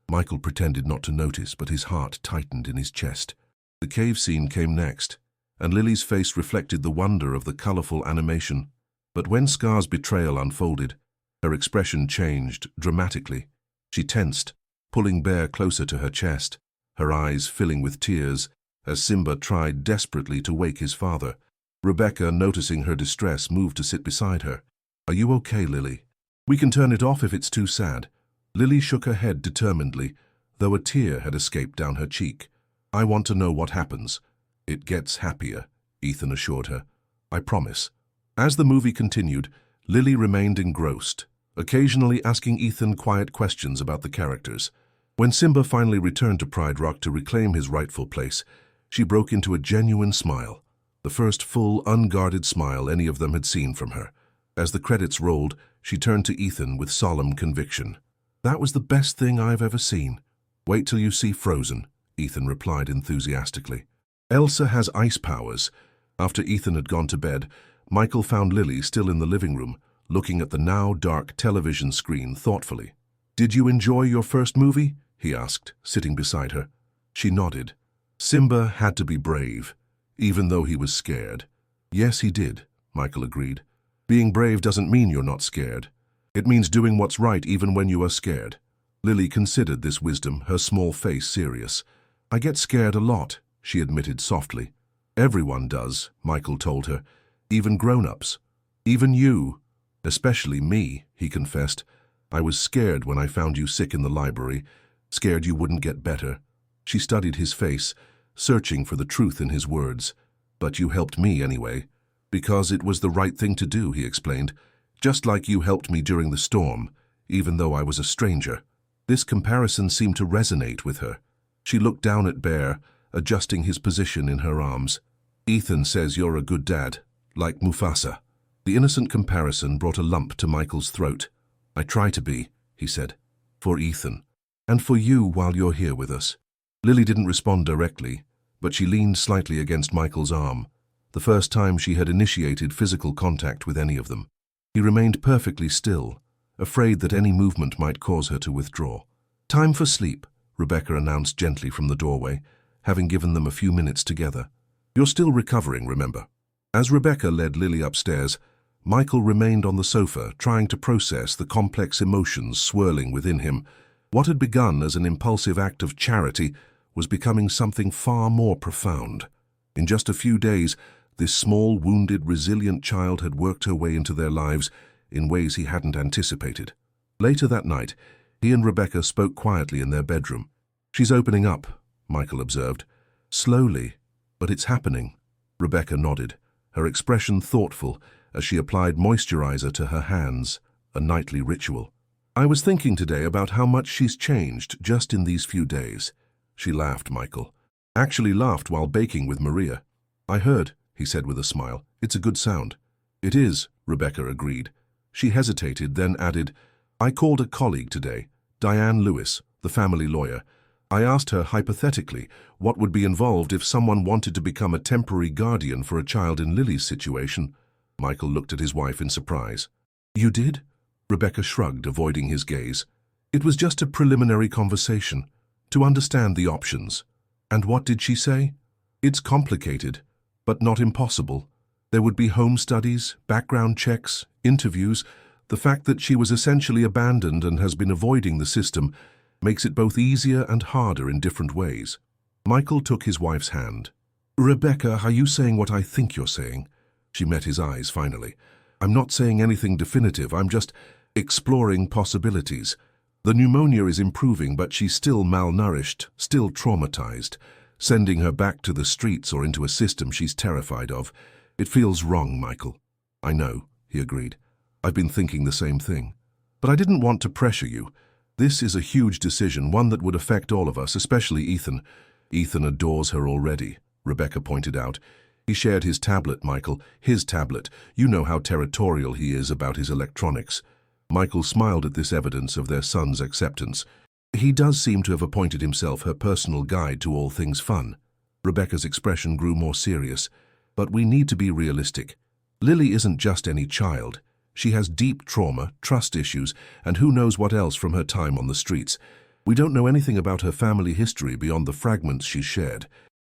Michael pretended not to notice, but his heart tightened in his chest. The cave scene came next, and Lily's face reflected the wonder of the colorful animation. But when Scar's betrayal unfolded, her expression changed dramatically. She tensed, pulling Bear closer to her chest, her eyes filling with tears as Simba tried desperately to wake his father. Rebecca, noticing her distress, moved to sit beside her. Are you okay, Lily? We can turn it off if it's too sad. Lily shook her head determinedly, though a tear had escaped down her cheek. I want to know what happens. It gets happier, Ethan assured her. I promise. As the movie continued, Lily remained engrossed, occasionally asking Ethan quiet questions about the characters. When Simba finally returned to Pride Rock to reclaim his rightful place, she broke into a genuine smile, the first full, unguarded smile any of them had seen from her. As the credits rolled, she turned to Ethan with solemn conviction. That was the best thing I've ever seen. Wait till you see Frozen, Ethan replied enthusiastically. Elsa has ice powers. After Ethan had gone to bed, Michael found Lily still in the living room, looking at the now dark television screen thoughtfully. Did you enjoy your first movie? He asked, sitting beside her. She nodded. Simba had to be brave, even though he was scared. Yes, he did, Michael agreed. Being brave doesn't mean you're not scared. It means doing what's right even when you are scared. Lily considered this wisdom, her small face serious. I get scared a lot, she admitted softly. Everyone does, Michael told her. Even grown-ups. Even you. Especially me, he confessed. I was scared when I found you sick in the library, scared you wouldn't get better. She studied his face, searching for the truth in his words. But you helped me anyway. Because it was the right thing to do, he explained. Just like you helped me during the storm, even though I was a stranger. This comparison seemed to resonate with her. She looked down at Bear, adjusting his position in her arms. Ethan says you're a good dad, like Mufasa. The innocent comparison brought a lump to Michael's throat. I try to be, he said, for Ethan, and for you while you're here with us. Lily didn't respond directly, but she leaned slightly against Michael's arm, the first time she had initiated physical contact with any of them. He remained perfectly still, afraid that any movement might cause her to withdraw. Time for sleep, Rebecca announced gently from the doorway, having given them a few minutes together. You're still recovering, remember? As Rebecca led Lily upstairs, Michael remained on the sofa, trying to process the complex emotions swirling within him. What had begun as an impulsive act of charity was becoming something far more profound. In just a few days, this small, wounded, resilient child had worked her way into their lives in ways he hadn't anticipated. Later that night, he and Rebecca spoke quietly in their bedroom. She's opening up, Michael observed. Slowly, but it's happening. Rebecca nodded, her expression thoughtful as she applied moisturizer to her hands, a nightly ritual. I was thinking today about how much she's changed just in these few days. She laughed, Michael. Actually laughed while baking with Maria. I heard, he said with a smile. It's a good sound. It is, Rebecca agreed. She hesitated, then added, I called a colleague today, Diane Lewis, the family lawyer. I asked her hypothetically what would be involved if someone wanted to become a temporary guardian for a child in Lily's situation. Michael looked at his wife in surprise. You did? Rebecca shrugged, avoiding his gaze. It was just a preliminary conversation, to understand the options. And what did she say? It's complicated, but not impossible. There would be home studies, background checks, interviews. The fact that she was essentially abandoned and has been avoiding the system makes it both easier and harder in different ways. Michael took his wife's hand. Rebecca, are you saying what I think you're saying? She met his eyes finally. I'm not saying anything definitive, I'm just exploring possibilities. The pneumonia is improving, but she's still malnourished, still traumatized. Sending her back to the streets or into a system she's terrified of. It feels wrong, Michael. I know, he agreed. I've been thinking the same thing. But I didn't want to pressure you. This is a huge decision, one that would affect all of us, especially Ethan. Ethan adores her already, Rebecca pointed out. He shared his tablet, Michael, his tablet. You know how territorial he is about his electronics. Michael smiled at this evidence of their son's acceptance. He does seem to have appointed himself her personal guide to all things fun. Rebecca's expression grew more serious. But we need to be realistic. Lily isn't just any child. She has deep trauma, trust issues, and who knows what else from her time on the streets. We don't know anything about her family history beyond the fragments she's shared.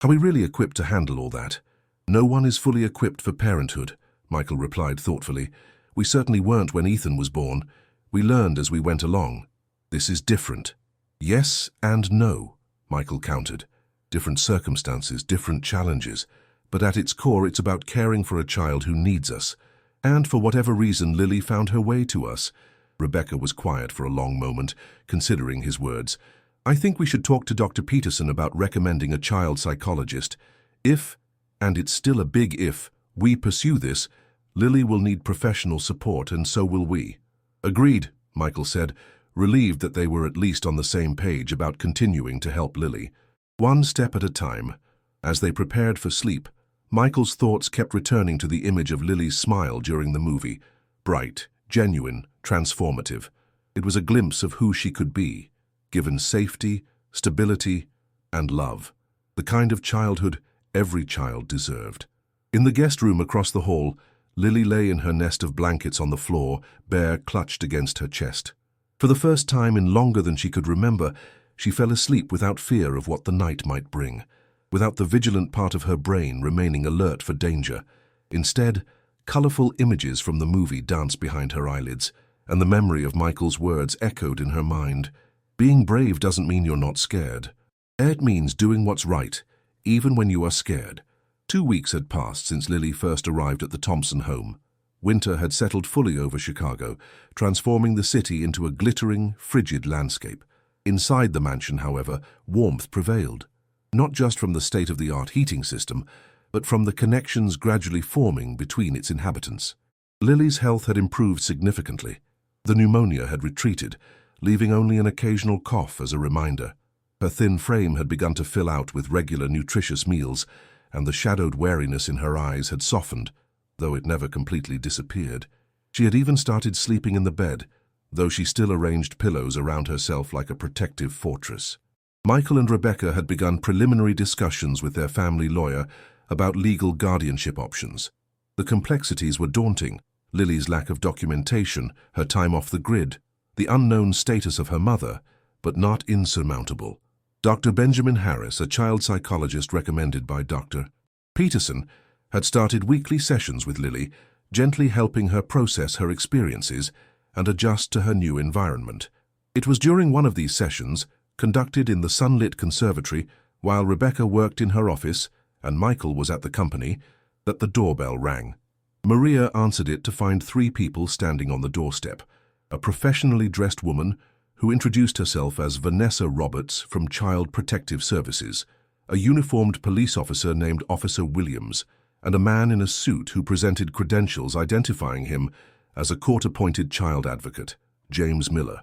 Are we really equipped to handle all that? No one is fully equipped for parenthood, Michael replied thoughtfully. We certainly weren't when Ethan was born. We learned as we went along. This is different. Yes and no, Michael countered. Different circumstances, different challenges. But at its core, it's about caring for a child who needs us. And for whatever reason, Lily found her way to us. Rebecca was quiet for a long moment, considering his words. I think we should talk to Dr. Peterson about recommending a child psychologist. If, and it's still a big if, we pursue this, Lily will need professional support, and so will we. Agreed, Michael said, relieved that they were at least on the same page about continuing to help Lily. One step at a time. As they prepared for sleep, Michael's thoughts kept returning to the image of Lily's smile during the movie. Bright, genuine, transformative. It was a glimpse of who she could be, given safety, stability, and love. The kind of childhood every child deserved. In the guest room across the hall, Lily lay in her nest of blankets on the floor, bare clutched against her chest. For the first time in longer than she could remember, she fell asleep without fear of what the night might bring, without the vigilant part of her brain remaining alert for danger. Instead, colorful images from the movie danced behind her eyelids, and the memory of Michael's words echoed in her mind. Being brave doesn't mean you're not scared. It means doing what's right, even when you are scared. 2 weeks had passed since Lily first arrived at the Thompson home. Winter had settled fully over Chicago, transforming the city into a glittering, frigid landscape. Inside the mansion, however, warmth prevailed. Not just from the state-of-the-art heating system, but from the connections gradually forming between its inhabitants. Lily's health had improved significantly. The pneumonia had retreated, leaving only an occasional cough as a reminder. Her thin frame had begun to fill out with regular nutritious meals, and the shadowed wariness in her eyes had softened, though it never completely disappeared. She had even started sleeping in the bed, though she still arranged pillows around herself like a protective fortress. Michael and Rebecca had begun preliminary discussions with their family lawyer about legal guardianship options. The complexities were daunting: Lily's lack of documentation, her time off the grid, the unknown status of her mother, but not insurmountable. Dr. Benjamin Harris, a child psychologist recommended by Dr. Peterson, had started weekly sessions with Lily, gently helping her process her experiences and adjust to her new environment. It was during one of these sessions, conducted in the sunlit conservatory while Rebecca worked in her office and Michael was at the company, that the doorbell rang. Maria answered it to find 3 people standing on the doorstep. A professionally dressed woman who introduced herself as Vanessa Roberts from Child Protective Services, a uniformed police officer named Officer Williams, and a man in a suit who presented credentials identifying him as a court-appointed child advocate, James Miller.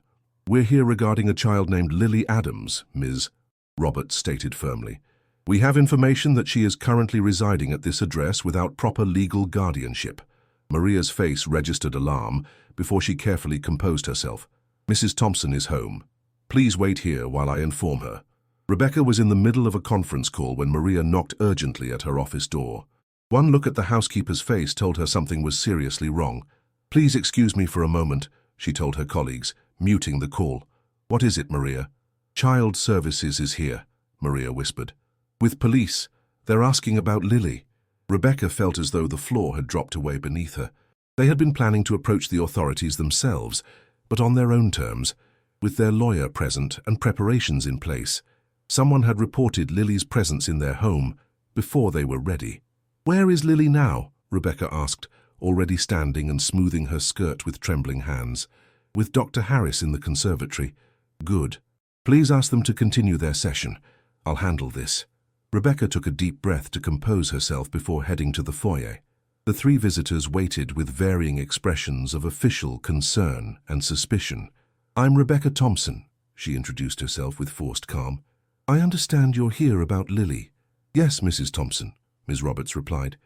"We're here regarding a child named Lily Adams, Ms." Roberts stated firmly. We have information that she is currently residing at this address without proper legal guardianship. Maria's face registered alarm before she carefully composed herself. Mrs. Thompson is home. Please wait here while I inform her. Rebecca was in the middle of a conference call when Maria knocked urgently at her office door. One look at the housekeeper's face told her something was seriously wrong. Please excuse me for a moment, she told her colleagues, muting the call. What is it, Maria? Child Services is here, Maria whispered. With police. They're asking about Lily. Rebecca felt as though the floor had dropped away beneath her. They had been planning to approach the authorities themselves, but on their own terms, with their lawyer present and preparations in place. Someone had reported Lily's presence in their home before they were ready. Where is Lily now? Rebecca asked, already standing and smoothing her skirt with trembling hands. With Dr. Harris in the conservatory. Good. Please ask them to continue their session. I'll handle this. Rebecca took a deep breath to compose herself before heading to the foyer. The three visitors waited with varying expressions of official concern and suspicion. I'm Rebecca Thompson, she introduced herself with forced calm. I understand you're here about Lily. Yes, Mrs. Thompson, Ms. Roberts replied.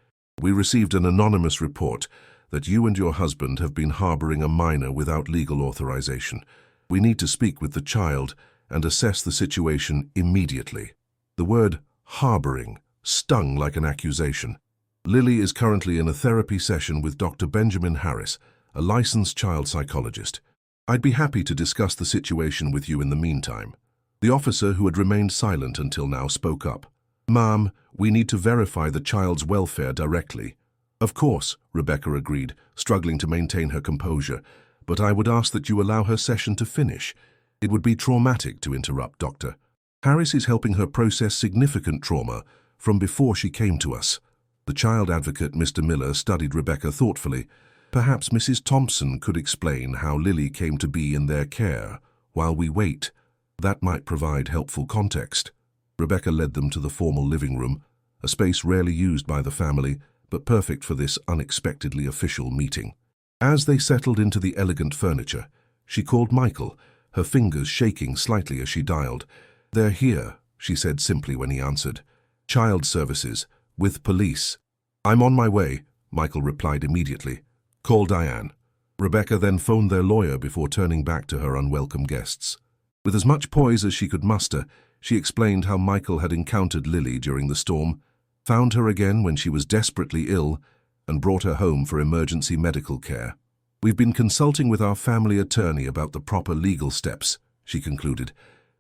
We received an anonymous report that you and your husband have been harboring a minor without legal authorization. We need to speak with the child and assess the situation immediately. The word harboring stung like an accusation. Lily is currently in a therapy session with Dr. Benjamin Harris, a licensed child psychologist. I'd be happy to discuss the situation with you in the meantime. The officer, who had remained silent until now, spoke up. Ma'am, we need to verify the child's welfare directly. Of course, Rebecca agreed, struggling to maintain her composure, but I would ask that you allow her session to finish. It would be traumatic to interrupt, Doctor. Harris is helping her process significant trauma from before she came to us. The child advocate, Mr. Miller, studied Rebecca thoughtfully. Perhaps Mrs. Thompson could explain how Lily came to be in their care while we wait. That might provide helpful context. Rebecca led them to the formal living room, a space rarely used by the family, but perfect for this unexpectedly official meeting. As they settled into the elegant furniture, she called Michael, her fingers shaking slightly as she dialed. They're here, she said simply when he answered. Child Services, with police. I'm on my way, Michael replied immediately. Call Diane. Rebecca then phoned their lawyer before turning back to her unwelcome guests. With as much poise as she could muster, she explained how Michael had encountered Lily during the storm, found her again when she was desperately ill, and brought her home for emergency medical care. We've been consulting with our family attorney about the proper legal steps, she concluded.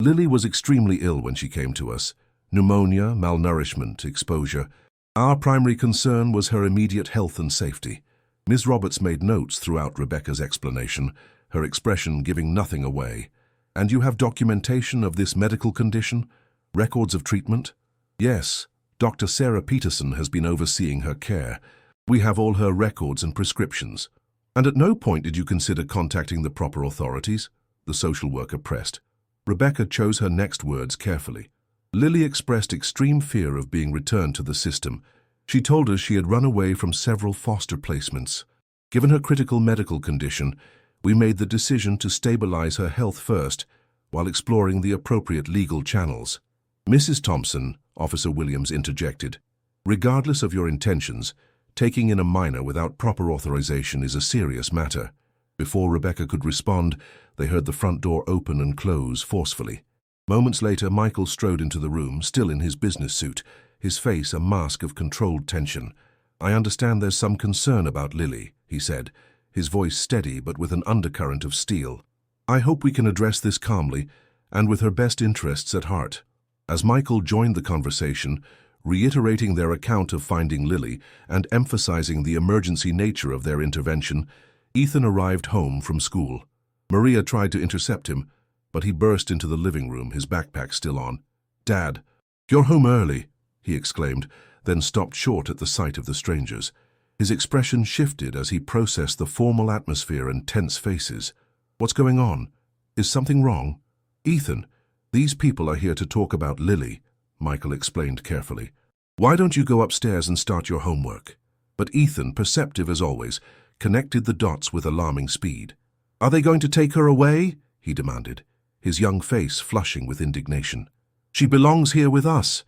Lily was extremely ill when she came to us. Pneumonia, malnourishment, exposure. Our primary concern was her immediate health and safety. Ms. Roberts made notes throughout Rebecca's explanation, her expression giving nothing away. And you have documentation of this medical condition? Records of treatment? Yes. Dr. Sarah Peterson has been overseeing her care. We have all her records and prescriptions. And at no point did you consider contacting the proper authorities? The social worker pressed. Rebecca chose her next words carefully. Lily expressed extreme fear of being returned to the system. She told us she had run away from several foster placements. Given her critical medical condition, we made the decision to stabilize her health first, while exploring the appropriate legal channels. Mrs. Thompson, Officer Williams interjected, regardless of your intentions, taking in a minor without proper authorization is a serious matter. Before Rebecca could respond, they heard the front door open and close forcefully. Moments later, Michael strode into the room, still in his business suit, his face a mask of controlled tension. I understand there's some concern about Lily, he said, his voice steady but with an undercurrent of steel. I hope we can address this calmly and with her best interests at heart. As Michael joined the conversation, reiterating their account of finding Lily and emphasizing the emergency nature of their intervention, Ethan arrived home from school. Maria tried to intercept him, but he burst into the living room, his backpack still on. Dad, you're home early, he exclaimed, then stopped short at the sight of the strangers. His expression shifted as he processed the formal atmosphere and tense faces. What's going on? Is something wrong? Ethan, these people are here to talk about Lily, Michael explained carefully. Why don't you go upstairs and start your homework? But Ethan, perceptive as always, connected the dots with alarming speed. Are they going to take her away? He demanded, his young face flushing with indignation. She belongs here with us.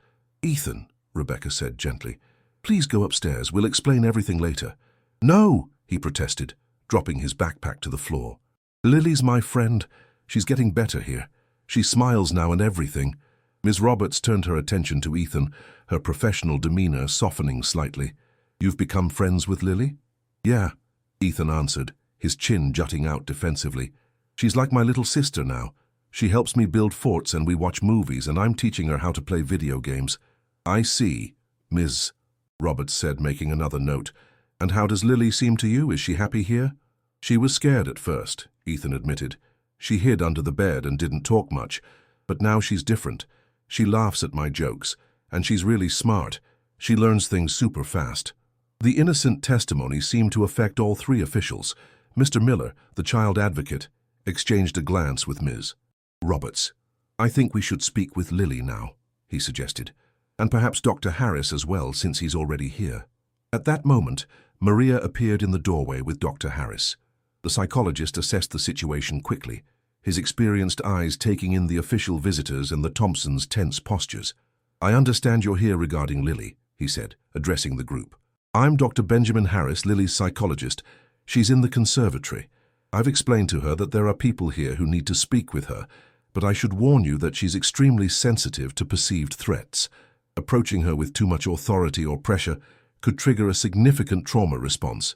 Ethan, Rebecca said gently, please go upstairs. We'll explain everything later. No, he protested, dropping his backpack to the floor. Lily's my friend. She's getting better here. She smiles now and everything. Ms. Roberts turned her attention to Ethan, her professional demeanor softening slightly. You've become friends with Lily? Yeah, Ethan answered, his chin jutting out defensively. She's like my little sister now. She helps me build forts and we watch movies, and I'm teaching her how to play video games. I see, Ms. Roberts said, making another note. And how does Lily seem to you? Is she happy here? She was scared at first, Ethan admitted. She hid under the bed and didn't talk much, but now she's different. She laughs at my jokes, and she's really smart. She learns things super fast. The innocent testimony seemed to affect all three officials. Mr. Miller, the child advocate, exchanged a glance with Ms. Roberts. I think we should speak with Lily now, he suggested, and perhaps Dr. Harris as well, since he's already here. At that moment, Maria appeared in the doorway with Dr. Harris. The psychologist assessed the situation quickly, his experienced eyes taking in the official visitors and the Thompsons' tense postures. I understand you're here regarding Lily, he said, addressing the group. I'm Dr. Benjamin Harris, Lily's psychologist. She's in the conservatory. I've explained to her that there are people here who need to speak with her, but I should warn you that she's extremely sensitive to perceived threats. Approaching her with too much authority or pressure could trigger a significant trauma response.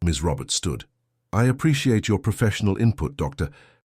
Ms. Roberts stood. I appreciate your professional input, Dr.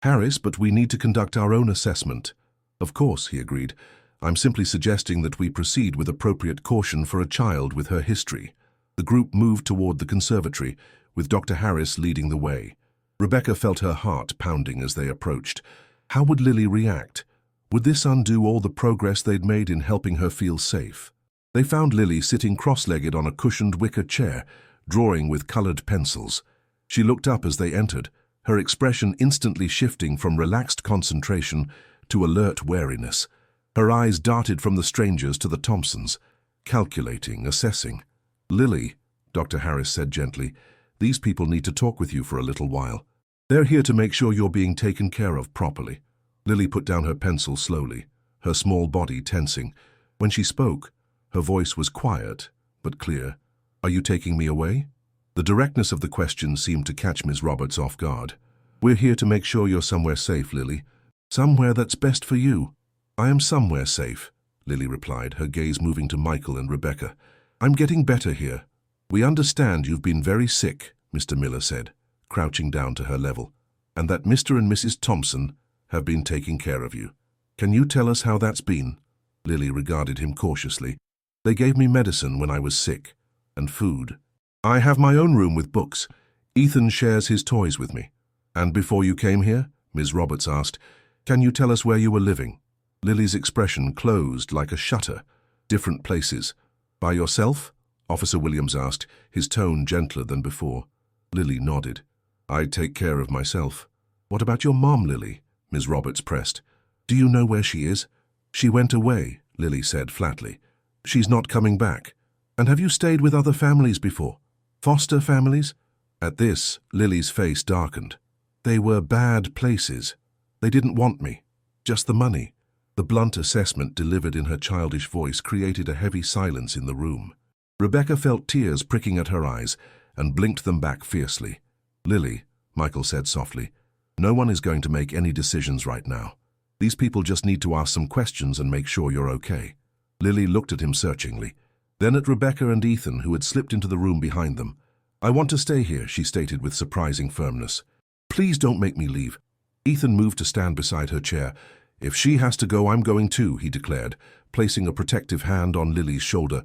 Harris, but we need to conduct our own assessment. Of course, he agreed. I'm simply suggesting that we proceed with appropriate caution for a child with her history. The group moved toward the conservatory, with Dr. Harris leading the way. Rebecca felt her heart pounding as they approached. How would Lily react? Would this undo all the progress they'd made in helping her feel safe? They found Lily sitting cross-legged on a cushioned wicker chair, drawing with colored pencils. She looked up as they entered, her expression instantly shifting from relaxed concentration to alert wariness. Her eyes darted from the strangers to the Thompsons, calculating, assessing. Lily, Dr. Harris said gently, these people need to talk with you for a little while. They're here to make sure you're being taken care of properly. Lily put down her pencil slowly, her small body tensing. When she spoke, her voice was quiet but clear. Are you taking me away? The directness of the question seemed to catch Ms. Roberts off guard. We're here to make sure you're somewhere safe, Lily. Somewhere that's best for you. I am somewhere safe, Lily replied, her gaze moving to Michael and Rebecca. I'm getting better here. We understand you've been very sick, Mr. Miller said, crouching down to her level, and that Mr. and Mrs. Thompson have been taking care of you. Can you tell us how that's been? Lily regarded him cautiously. They gave me medicine when I was sick, and food. I have my own room with books. Ethan shares his toys with me. And before you came here, Ms. Roberts asked, can you tell us where you were living? Lily's expression closed like a shutter. Different places. By yourself? Officer Williams asked, his tone gentler than before. Lily nodded. I take care of myself. What about your mom, Lily? Ms. Roberts pressed. Do you know where she is? She went away, Lily said flatly. She's not coming back. And have you stayed with other families before? Foster families? At this, Lily's face darkened. They were bad places. They didn't want me. Just the money. The blunt assessment delivered in her childish voice created a heavy silence in the room. Rebecca felt tears pricking at her eyes and blinked them back fiercely. Lily, Michael said softly, no one is going to make any decisions right now. These people just need to ask some questions and make sure you're okay. Lily looked at him searchingly, then at Rebecca and Ethan, who had slipped into the room behind them. I want to stay here, she stated with surprising firmness. Please don't make me leave. Ethan moved to stand beside her chair. If she has to go, I'm going too, he declared, placing a protective hand on Lily's shoulder.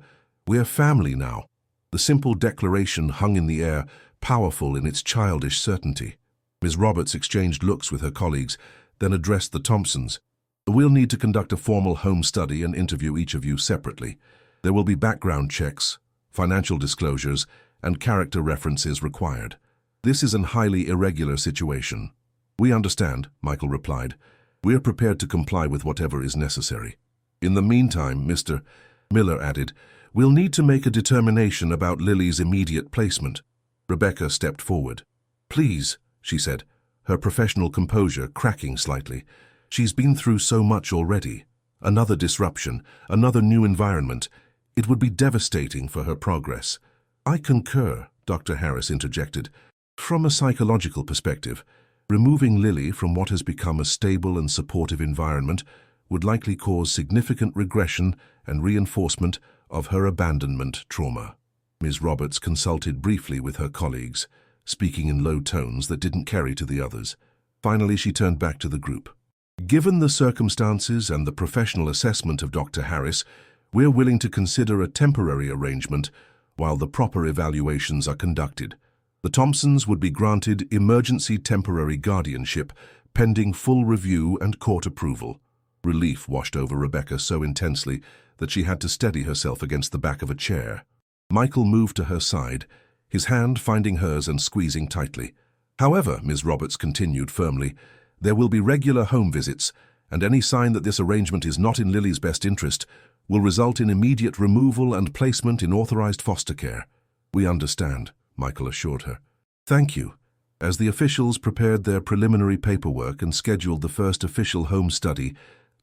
We're family now. The simple declaration hung in the air, powerful in its childish certainty. Ms. Roberts exchanged looks with her colleagues, then addressed the Thompsons. We'll need to conduct a formal home study and interview each of you separately. There will be background checks, financial disclosures, and character references required. This is a highly irregular situation. We understand, Michael replied. We are prepared to comply with whatever is necessary. In the meantime, Mr. Miller added, we'll need to make a determination about Lily's immediate placement. Rebecca stepped forward. Please, she said, her professional composure cracking slightly. She's been through so much already. Another disruption, another new environment. It would be devastating for her progress. I concur, Dr. Harris interjected. From a psychological perspective, removing Lily from what has become a stable and supportive environment would likely cause significant regression and reinforcement of her abandonment trauma. Ms. Roberts consulted briefly with her colleagues, speaking in low tones that didn't carry to the others. Finally, she turned back to the group. Given the circumstances and the professional assessment of Dr. Harris, we're willing to consider a temporary arrangement while the proper evaluations are conducted. The Thompsons would be granted emergency temporary guardianship pending full review and court approval. Relief washed over Rebecca so intensely that she had to steady herself against the back of a chair. Michael moved to her side, his hand finding hers and squeezing tightly. However, Ms. Roberts continued firmly, there will be regular home visits, and any sign that this arrangement is not in Lily's best interest will result in immediate removal and placement in authorized foster care. We understand, Michael assured her. Thank you. As the officials prepared their preliminary paperwork and scheduled the first official home study,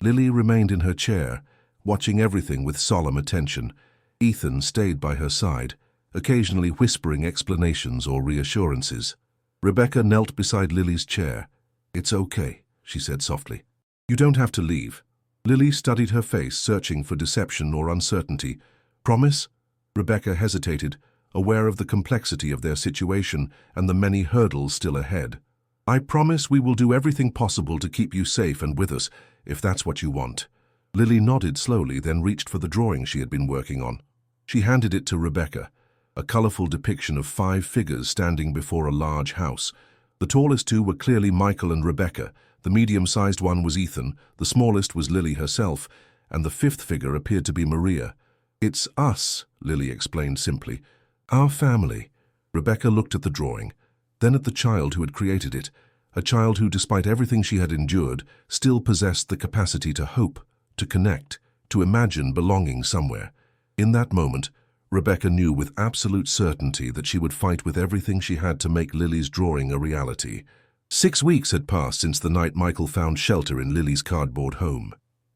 Lily remained in her chair, watching everything with solemn attention. Ethan stayed by her side, occasionally whispering explanations or reassurances. Rebecca knelt beside Lily's chair. It's okay, she said softly. You don't have to leave. Lily studied her face, searching for deception or uncertainty. Promise? Rebecca hesitated, aware of the complexity of their situation and the many hurdles still ahead. I promise we will do everything possible to keep you safe and with us, if that's what you want. Lily nodded slowly, then reached for the drawing she had been working on. She handed it to Rebecca, a colorful depiction of 5 figures standing before a large house. The tallest two were clearly Michael and Rebecca, the medium-sized one was Ethan, the smallest was Lily herself, and the 5th figure appeared to be Maria. It's us, Lily explained simply. Our family. Rebecca looked at the drawing, then at the child who had created it, a child who, despite everything she had endured, still possessed the capacity to hope, to connect, to imagine belonging somewhere. In that moment, Rebecca knew with absolute certainty that she would fight with everything she had to make Lily's drawing a reality. 6 weeks had passed since the night Michael found shelter in Lily's cardboard home.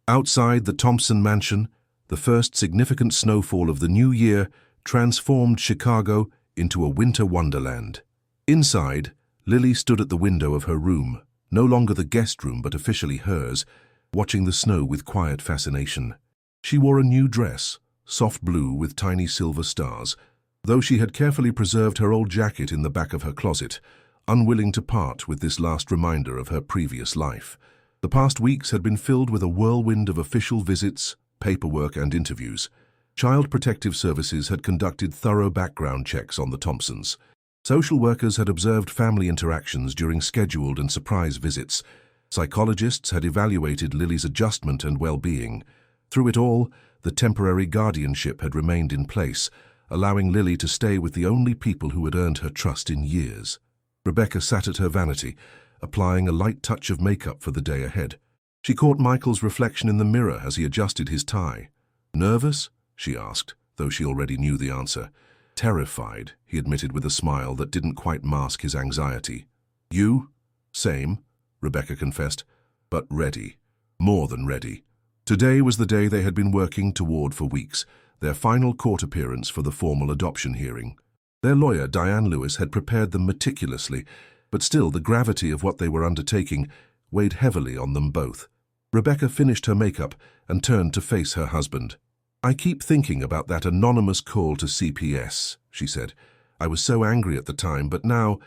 Outside the Thompson mansion, the first significant snowfall of the new year transformed Chicago into a winter wonderland. Inside, Lily stood at the window of her room, no longer the guest room but officially hers, watching the snow with quiet fascination. She wore a new dress, soft blue with tiny silver stars, though she had carefully preserved her old jacket in the back of her closet, unwilling to part with this last reminder of her previous life. The past weeks had been filled with a whirlwind of official visits, paperwork, and interviews. Child Protective Services had conducted thorough background checks on the Thompsons. Social workers had observed family interactions during scheduled and surprise visits. Psychologists had evaluated Lily's adjustment and well-being. Through it all, the temporary guardianship had remained in place, allowing Lily to stay with the only people who had earned her trust in years. Rebecca sat at her vanity, applying a light touch of makeup for the day ahead. She caught Michael's reflection in the mirror as he adjusted his tie. Nervous? She asked, though she already knew the answer. Terrified, he admitted with a smile that didn't quite mask his anxiety. You? Same, Rebecca confessed, but ready. More than ready. Today was the day they had been working toward for weeks, their final court appearance for the formal adoption hearing. Their lawyer, Diane Lewis, had prepared them meticulously, but still the gravity of what they were undertaking weighed heavily on them both. Rebecca finished her makeup and turned to face her husband. I keep thinking about that anonymous call to CPS, she said. I was so angry at the time, but now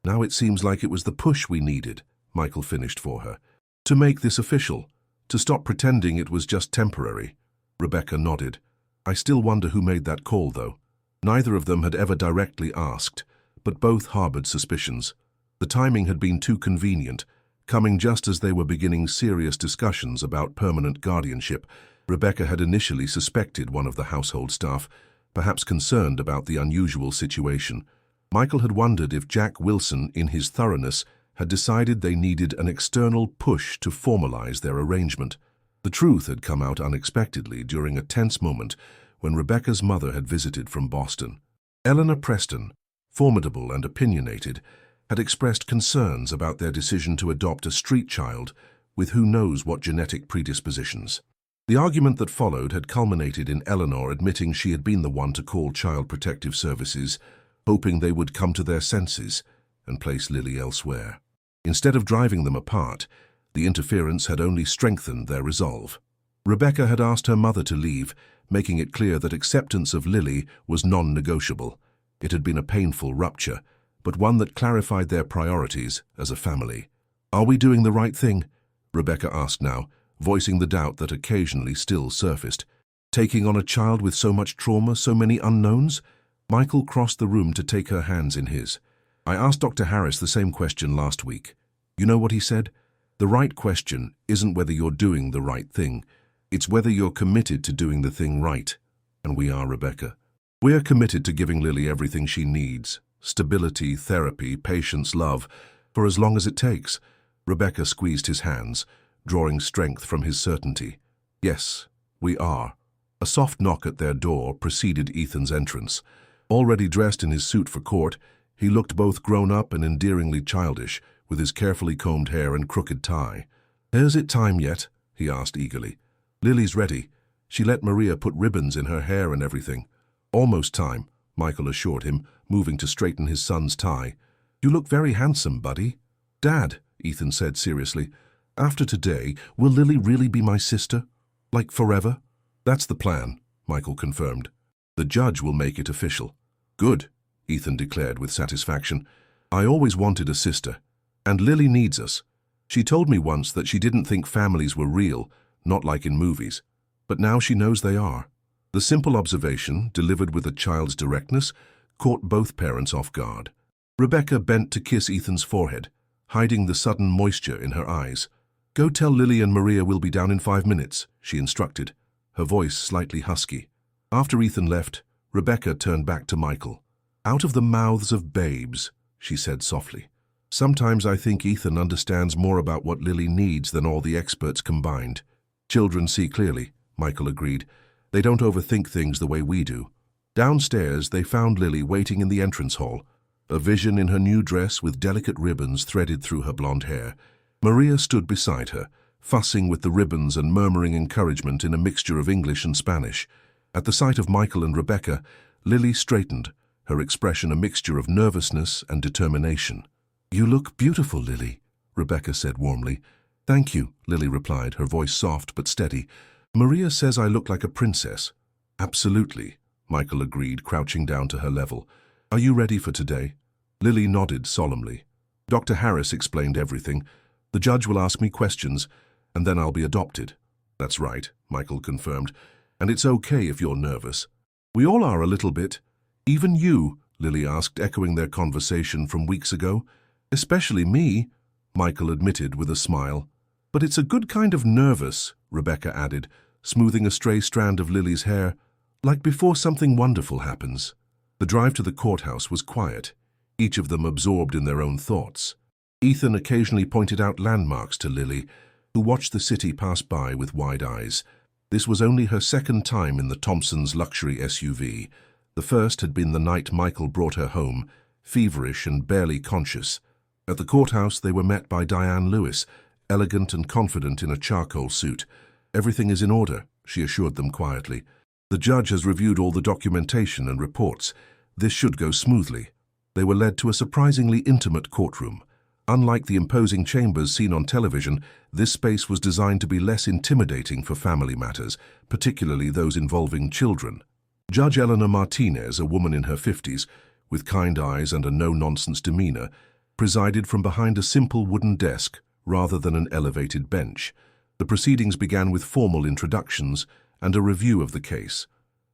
it seems like it was the push we needed, Michael finished for her. To make this official, to stop pretending it was just temporary. Rebecca nodded. I still wonder who made that call, though. Neither of them had ever directly asked, but both harbored suspicions. The timing had been too convenient, coming just as they were beginning serious discussions about permanent guardianship. Rebecca had initially suspected one of the household staff, perhaps concerned about the unusual situation. Michael had wondered if Jack Wilson, in his thoroughness, had decided they needed an external push to formalize their arrangement. The truth had come out unexpectedly during a tense moment when Rebecca's mother had visited from Boston. Eleanor Preston, formidable and opinionated, had expressed concerns about their decision to adopt a street child with who knows what genetic predispositions. The argument that followed had culminated in Eleanor admitting she had been the one to call Child Protective Services, hoping they would come to their senses and place Lily elsewhere. Instead of driving them apart, the interference had only strengthened their resolve. Rebecca had asked her mother to leave, making it clear that acceptance of Lily was non-negotiable. It had been a painful rupture, but one that clarified their priorities as a family. "Are we doing the right thing?" Rebecca asked now, voicing the doubt that occasionally still surfaced. "Taking on a child with so much trauma, so many unknowns?" Michael crossed the room to take her hands in his. "I asked Dr. Harris the same question last week. You know what he said? The right question isn't whether you're doing the right thing. It's whether you're committed to doing the thing right. And we are, Rebecca. We're committed to giving Lily everything she needs. Stability, therapy, patience, love, for as long as it takes." Rebecca squeezed his hands, drawing strength from his certainty. "Yes, we are." A soft knock at their door preceded Ethan's entrance. Already dressed in his suit for court, he looked both grown-up and endearingly childish, with his carefully combed hair and crooked tie. "Is it time yet?" he asked eagerly. "Lily's ready. She let Maria put ribbons in her hair and everything." "Almost time," Michael assured him, moving to straighten his son's tie. "You look very handsome, buddy." "Dad," Ethan said seriously, "after today, will Lily really be my sister? Like forever?" "That's the plan," Michael confirmed. "The judge will make it official." "Good," Ethan declared with satisfaction. "I always wanted a sister. And Lily needs us. She told me once that she didn't think families were real, not like in movies. But now she knows they are." The simple observation, delivered with a child's directness, caught both parents off guard. Rebecca bent to kiss Ethan's forehead, hiding the sudden moisture in her eyes. "Go tell Lily and Maria we'll be down in 5 minutes," she instructed, her voice slightly husky. After Ethan left, Rebecca turned back to Michael. "Out of the mouths of babes," she said softly. "Sometimes I think Ethan understands more about what Lily needs than all the experts combined." "Children see clearly," Michael agreed. "They don't overthink things the way we do." Downstairs, they found Lily waiting in the entrance hall, a vision in her new dress with delicate ribbons threaded through her blonde hair. Maria stood beside her, fussing with the ribbons and murmuring encouragement in a mixture of English and Spanish. At the sight of Michael and Rebecca, Lily straightened, her expression a mixture of nervousness and determination. "You look beautiful, Lily," Rebecca said warmly. "Thank you," Lily replied, her voice soft but steady. "Maria says I look like a princess." "Absolutely," Michael agreed, crouching down to her level. "Are you ready for today?" Lily nodded solemnly. "Dr. Harris explained everything. The judge will ask me questions, and then I'll be adopted." "That's right," Michael confirmed. "And it's okay if you're nervous." "We all are a little bit. Even you," Lily asked, echoing their conversation from weeks ago. "Especially me," Michael admitted with a smile. "But it's a good kind of nervous," Rebecca added, smoothing a stray strand of Lily's hair, "like before something wonderful happens." The drive to the courthouse was quiet, each of them absorbed in their own thoughts. Ethan occasionally pointed out landmarks to Lily, who watched the city pass by with wide eyes. This was only her second time in the Thompsons' luxury SUV. The first had been the night Michael brought her home, feverish and barely conscious. At the courthouse, they were met by Diane Lewis, elegant and confident in a charcoal suit. "Everything is in order," she assured them quietly. "The judge has reviewed all the documentation and reports. This should go smoothly." They were led to a surprisingly intimate courtroom. Unlike the imposing chambers seen on television, this space was designed to be less intimidating for family matters, particularly those involving children. Judge Eleanor Martinez, a woman in her 50s, with kind eyes and a no-nonsense demeanor, presided from behind a simple wooden desk rather than an elevated bench. The proceedings began with formal introductions and a review of the case.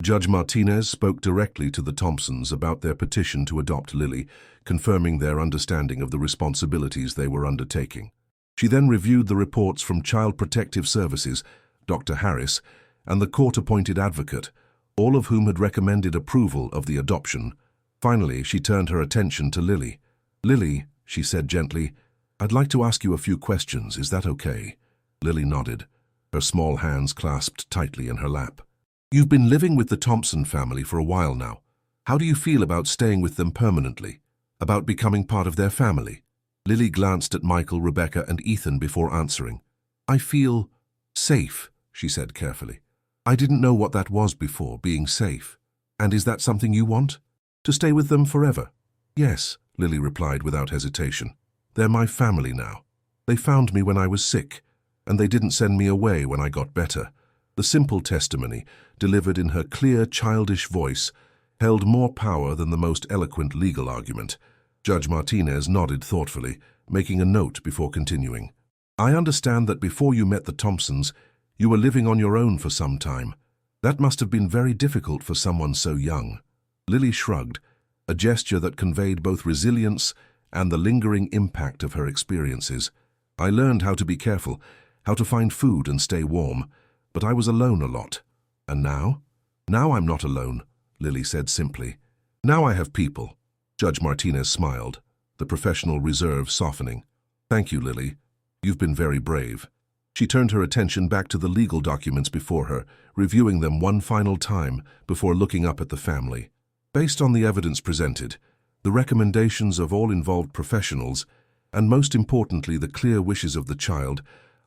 Judge Martinez spoke directly to the Thompsons about their petition to adopt Lily, confirming their understanding of the responsibilities they were undertaking. She then reviewed the reports from Child Protective Services, Dr. Harris, and the court-appointed advocate, all of whom had recommended approval of the adoption. Finally, she turned her attention to Lily. "Lily," she said gently, "I'd like to ask you a few questions. Is that okay?" Lily nodded, her small hands clasped tightly in her lap. "You've been living with the Thompson family for a while now. How do you feel about staying with them permanently? About becoming part of their family?" Lily glanced at Michael, Rebecca, and Ethan before answering. "I feel safe," she said carefully. I didn't know what that was before, being safe. And is that something you want? To stay with them forever? Yes, Lily replied without hesitation. They're my family now. They found me when I was sick, and they didn't send me away when I got better. The simple testimony, delivered in her clear, childish voice, held more power than the most eloquent legal argument. Judge Martinez nodded thoughtfully, making a note before continuing. I understand that before you met the Thompsons, you were living on your own for some time. That must have been very difficult for someone so young. Lily shrugged, a gesture that conveyed both resilience and the lingering impact of her experiences. I learned how to be careful, how to find food and stay warm, but I was alone a lot. And now? Now I'm not alone, Lily said simply. Now I have people. Judge Martinez smiled, the professional reserve softening. Thank you, Lily. You've been very brave. She turned her attention back to the legal documents before her, reviewing them one final time before looking up at the family. Based on the evidence presented, the recommendations of all involved professionals, and most importantly the clear wishes of the child,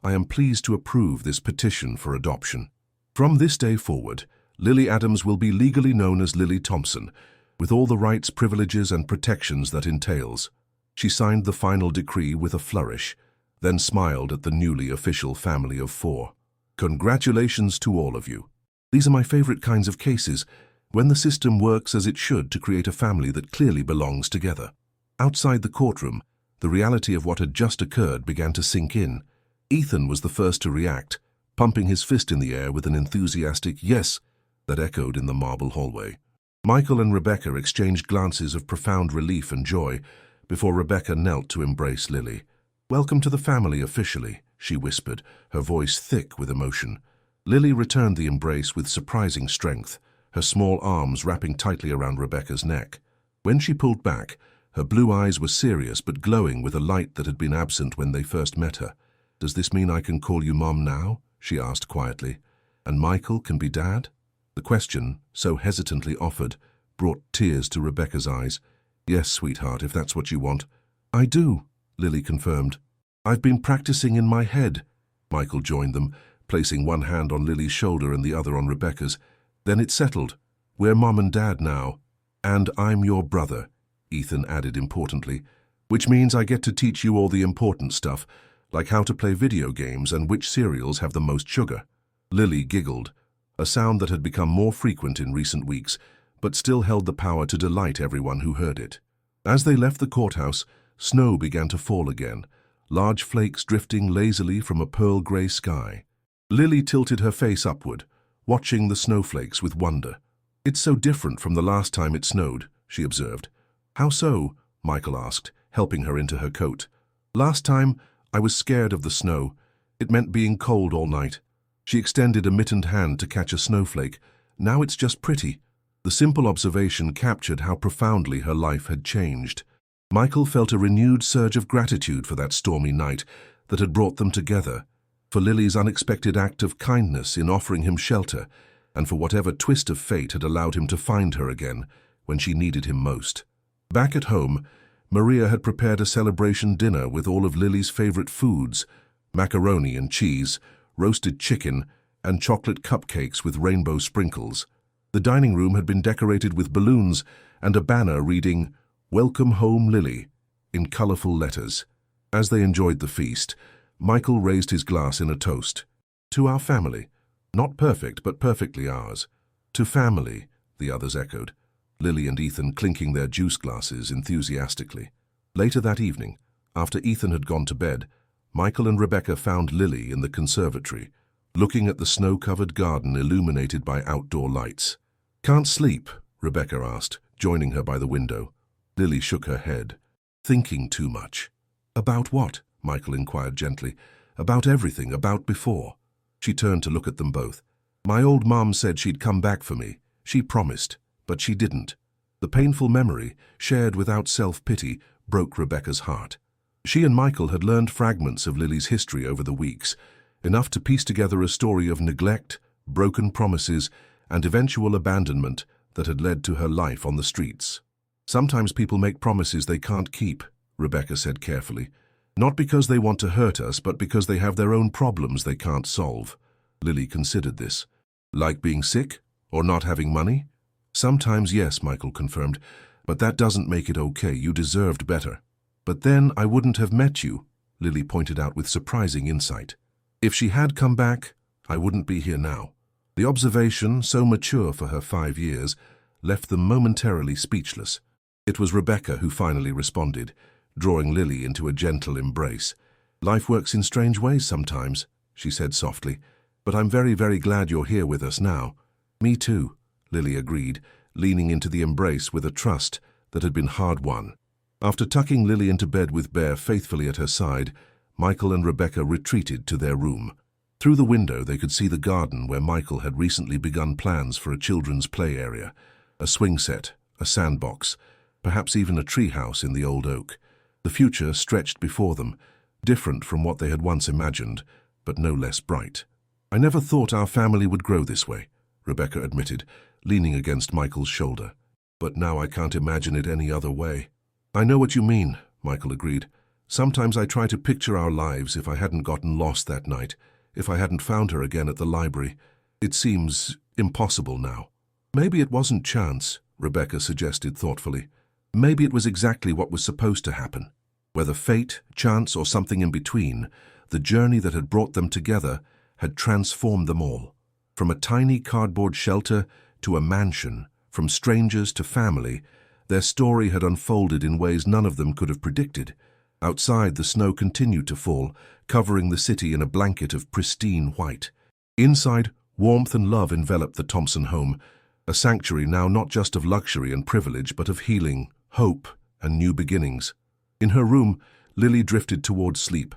I am pleased to approve this petition for adoption. From this day forward, Lily Adams will be legally known as Lily Thompson, with all the rights, privileges, and protections that entails. She signed the final decree with a flourish, then smiled at the newly official family of 4. Congratulations to all of you. These are my favorite kinds of cases, when the system works as it should to create a family that clearly belongs together. Outside the courtroom, the reality of what had just occurred began to sink in. Ethan was the first to react, pumping his fist in the air with an enthusiastic yes that echoed in the marble hallway. Michael and Rebecca exchanged glances of profound relief and joy before Rebecca knelt to embrace Lily. Welcome to the family officially, she whispered, her voice thick with emotion. Lily returned the embrace with surprising strength, her small arms wrapping tightly around Rebecca's neck. When she pulled back, her blue eyes were serious but glowing with a light that had been absent when they first met her. Does this mean I can call you Mom now? She asked quietly. And Michael can be Dad? The question, so hesitantly offered, brought tears to Rebecca's eyes. Yes, sweetheart, if that's what you want. I do, Lily confirmed. I've been practicing in my head. Michael joined them, placing one hand on Lily's shoulder and the other on Rebecca's. Then it settled. We're Mom and Dad now. And I'm your brother, Ethan added importantly, which means I get to teach you all the important stuff, like how to play video games and which cereals have the most sugar. Lily giggled, a sound that had become more frequent in recent weeks, but still held the power to delight everyone who heard it. As they left the courthouse, snow began to fall again, large flakes drifting lazily from a pearl-gray sky. Lily tilted her face upward, watching the snowflakes with wonder. It's so different from the last time it snowed, she observed. How so? Michael asked, helping her into her coat. Last time, I was scared of the snow. It meant being cold all night. She extended a mittened hand to catch a snowflake. Now it's just pretty. The simple observation captured how profoundly her life had changed. Michael felt a renewed surge of gratitude for that stormy night that had brought them together, for Lily's unexpected act of kindness in offering him shelter, and for whatever twist of fate had allowed him to find her again when she needed him most. Back at home, Maria had prepared a celebration dinner with all of Lily's favorite foods, macaroni and cheese, roasted chicken, and chocolate cupcakes with rainbow sprinkles. The dining room had been decorated with balloons and a banner reading, "Welcome home, Lily," in colorful letters. As they enjoyed the feast, Michael raised his glass in a toast. To our family. Not perfect, but perfectly ours. To family, the others echoed, Lily and Ethan clinking their juice glasses enthusiastically. Later that evening, after Ethan had gone to bed, Michael and Rebecca found Lily in the conservatory, looking at the snow-covered garden illuminated by outdoor lights. Can't sleep? Rebecca asked, joining her by the window. Lily shook her head. Thinking too much. About what? Michael inquired gently. About everything, about before. She turned to look at them both. My old mom said she'd come back for me. She promised, but she didn't. The painful memory, shared without self-pity, broke Rebecca's heart. She and Michael had learned fragments of Lily's history over the weeks, enough to piece together a story of neglect, broken promises, and eventual abandonment that had led to her life on the streets. Sometimes people make promises they can't keep, Rebecca said carefully. Not because they want to hurt us, but because they have their own problems they can't solve. Lily considered this. Like being sick? Or not having money? Sometimes yes, Michael confirmed, but that doesn't make it okay. You deserved better. But then I wouldn't have met you, Lily pointed out with surprising insight. If she had come back, I wouldn't be here now. The observation, so mature for her 5 years, left them momentarily speechless. It was Rebecca who finally responded, drawing Lily into a gentle embrace. Life works in strange ways sometimes, she said softly, but I'm very, very glad you're here with us now. Me too, Lily agreed, leaning into the embrace with a trust that had been hard-won. After tucking Lily into bed with Bear faithfully at her side, Michael and Rebecca retreated to their room. Through the window they could see the garden where Michael had recently begun plans for a children's play area, a swing set, a sandbox, perhaps even a treehouse in the old oak. The future stretched before them, different from what they had once imagined, but no less bright. I never thought our family would grow this way, Rebecca admitted, leaning against Michael's shoulder. But now I can't imagine it any other way. I know what you mean, Michael agreed. Sometimes I try to picture our lives if I hadn't gotten lost that night, if I hadn't found her again at the library. It seems impossible now. Maybe it wasn't chance, Rebecca suggested thoughtfully. Maybe it was exactly what was supposed to happen. Whether fate, chance, or something in between, the journey that had brought them together had transformed them all. From a tiny cardboard shelter to a mansion, from strangers to family, their story had unfolded in ways none of them could have predicted. Outside, the snow continued to fall, covering the city in a blanket of pristine white. Inside, warmth and love enveloped the Thompson home, a sanctuary now not just of luxury and privilege, but of healing, hope, and new beginnings. In her room, Lily drifted towards sleep,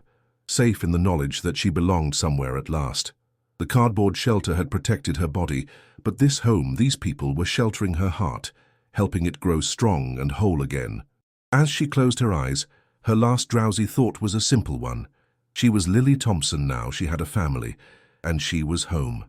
safe in the knowledge that she belonged somewhere at last. The cardboard shelter had protected her body, but this home, these people, were sheltering her heart, helping it grow strong and whole again. As she closed her eyes, her last drowsy thought was a simple one. She was Lily Thompson now, she had a family, and she was home.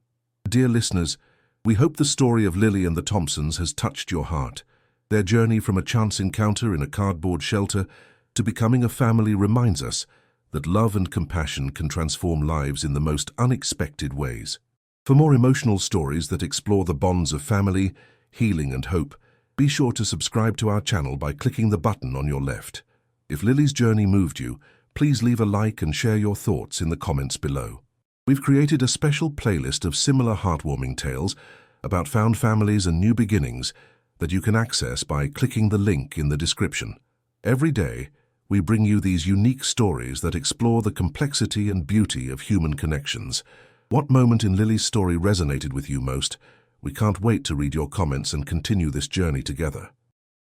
Dear listeners, we hope the story of Lily and the Thompsons has touched your heart. Their journey from a chance encounter in a cardboard shelter to becoming a family reminds us that love and compassion can transform lives in the most unexpected ways. For more emotional stories that explore the bonds of family, healing and hope, be sure to subscribe to our channel by clicking the button on your left. If Lily's journey moved you, please leave a like and share your thoughts in the comments below. We've created a special playlist of similar heartwarming tales about found families and new beginnings that you can access by clicking the link in the description. Every day, we bring you these unique stories that explore the complexity and beauty of human connections. What moment in Lily's story resonated with you most? We can't wait to read your comments and continue this journey together.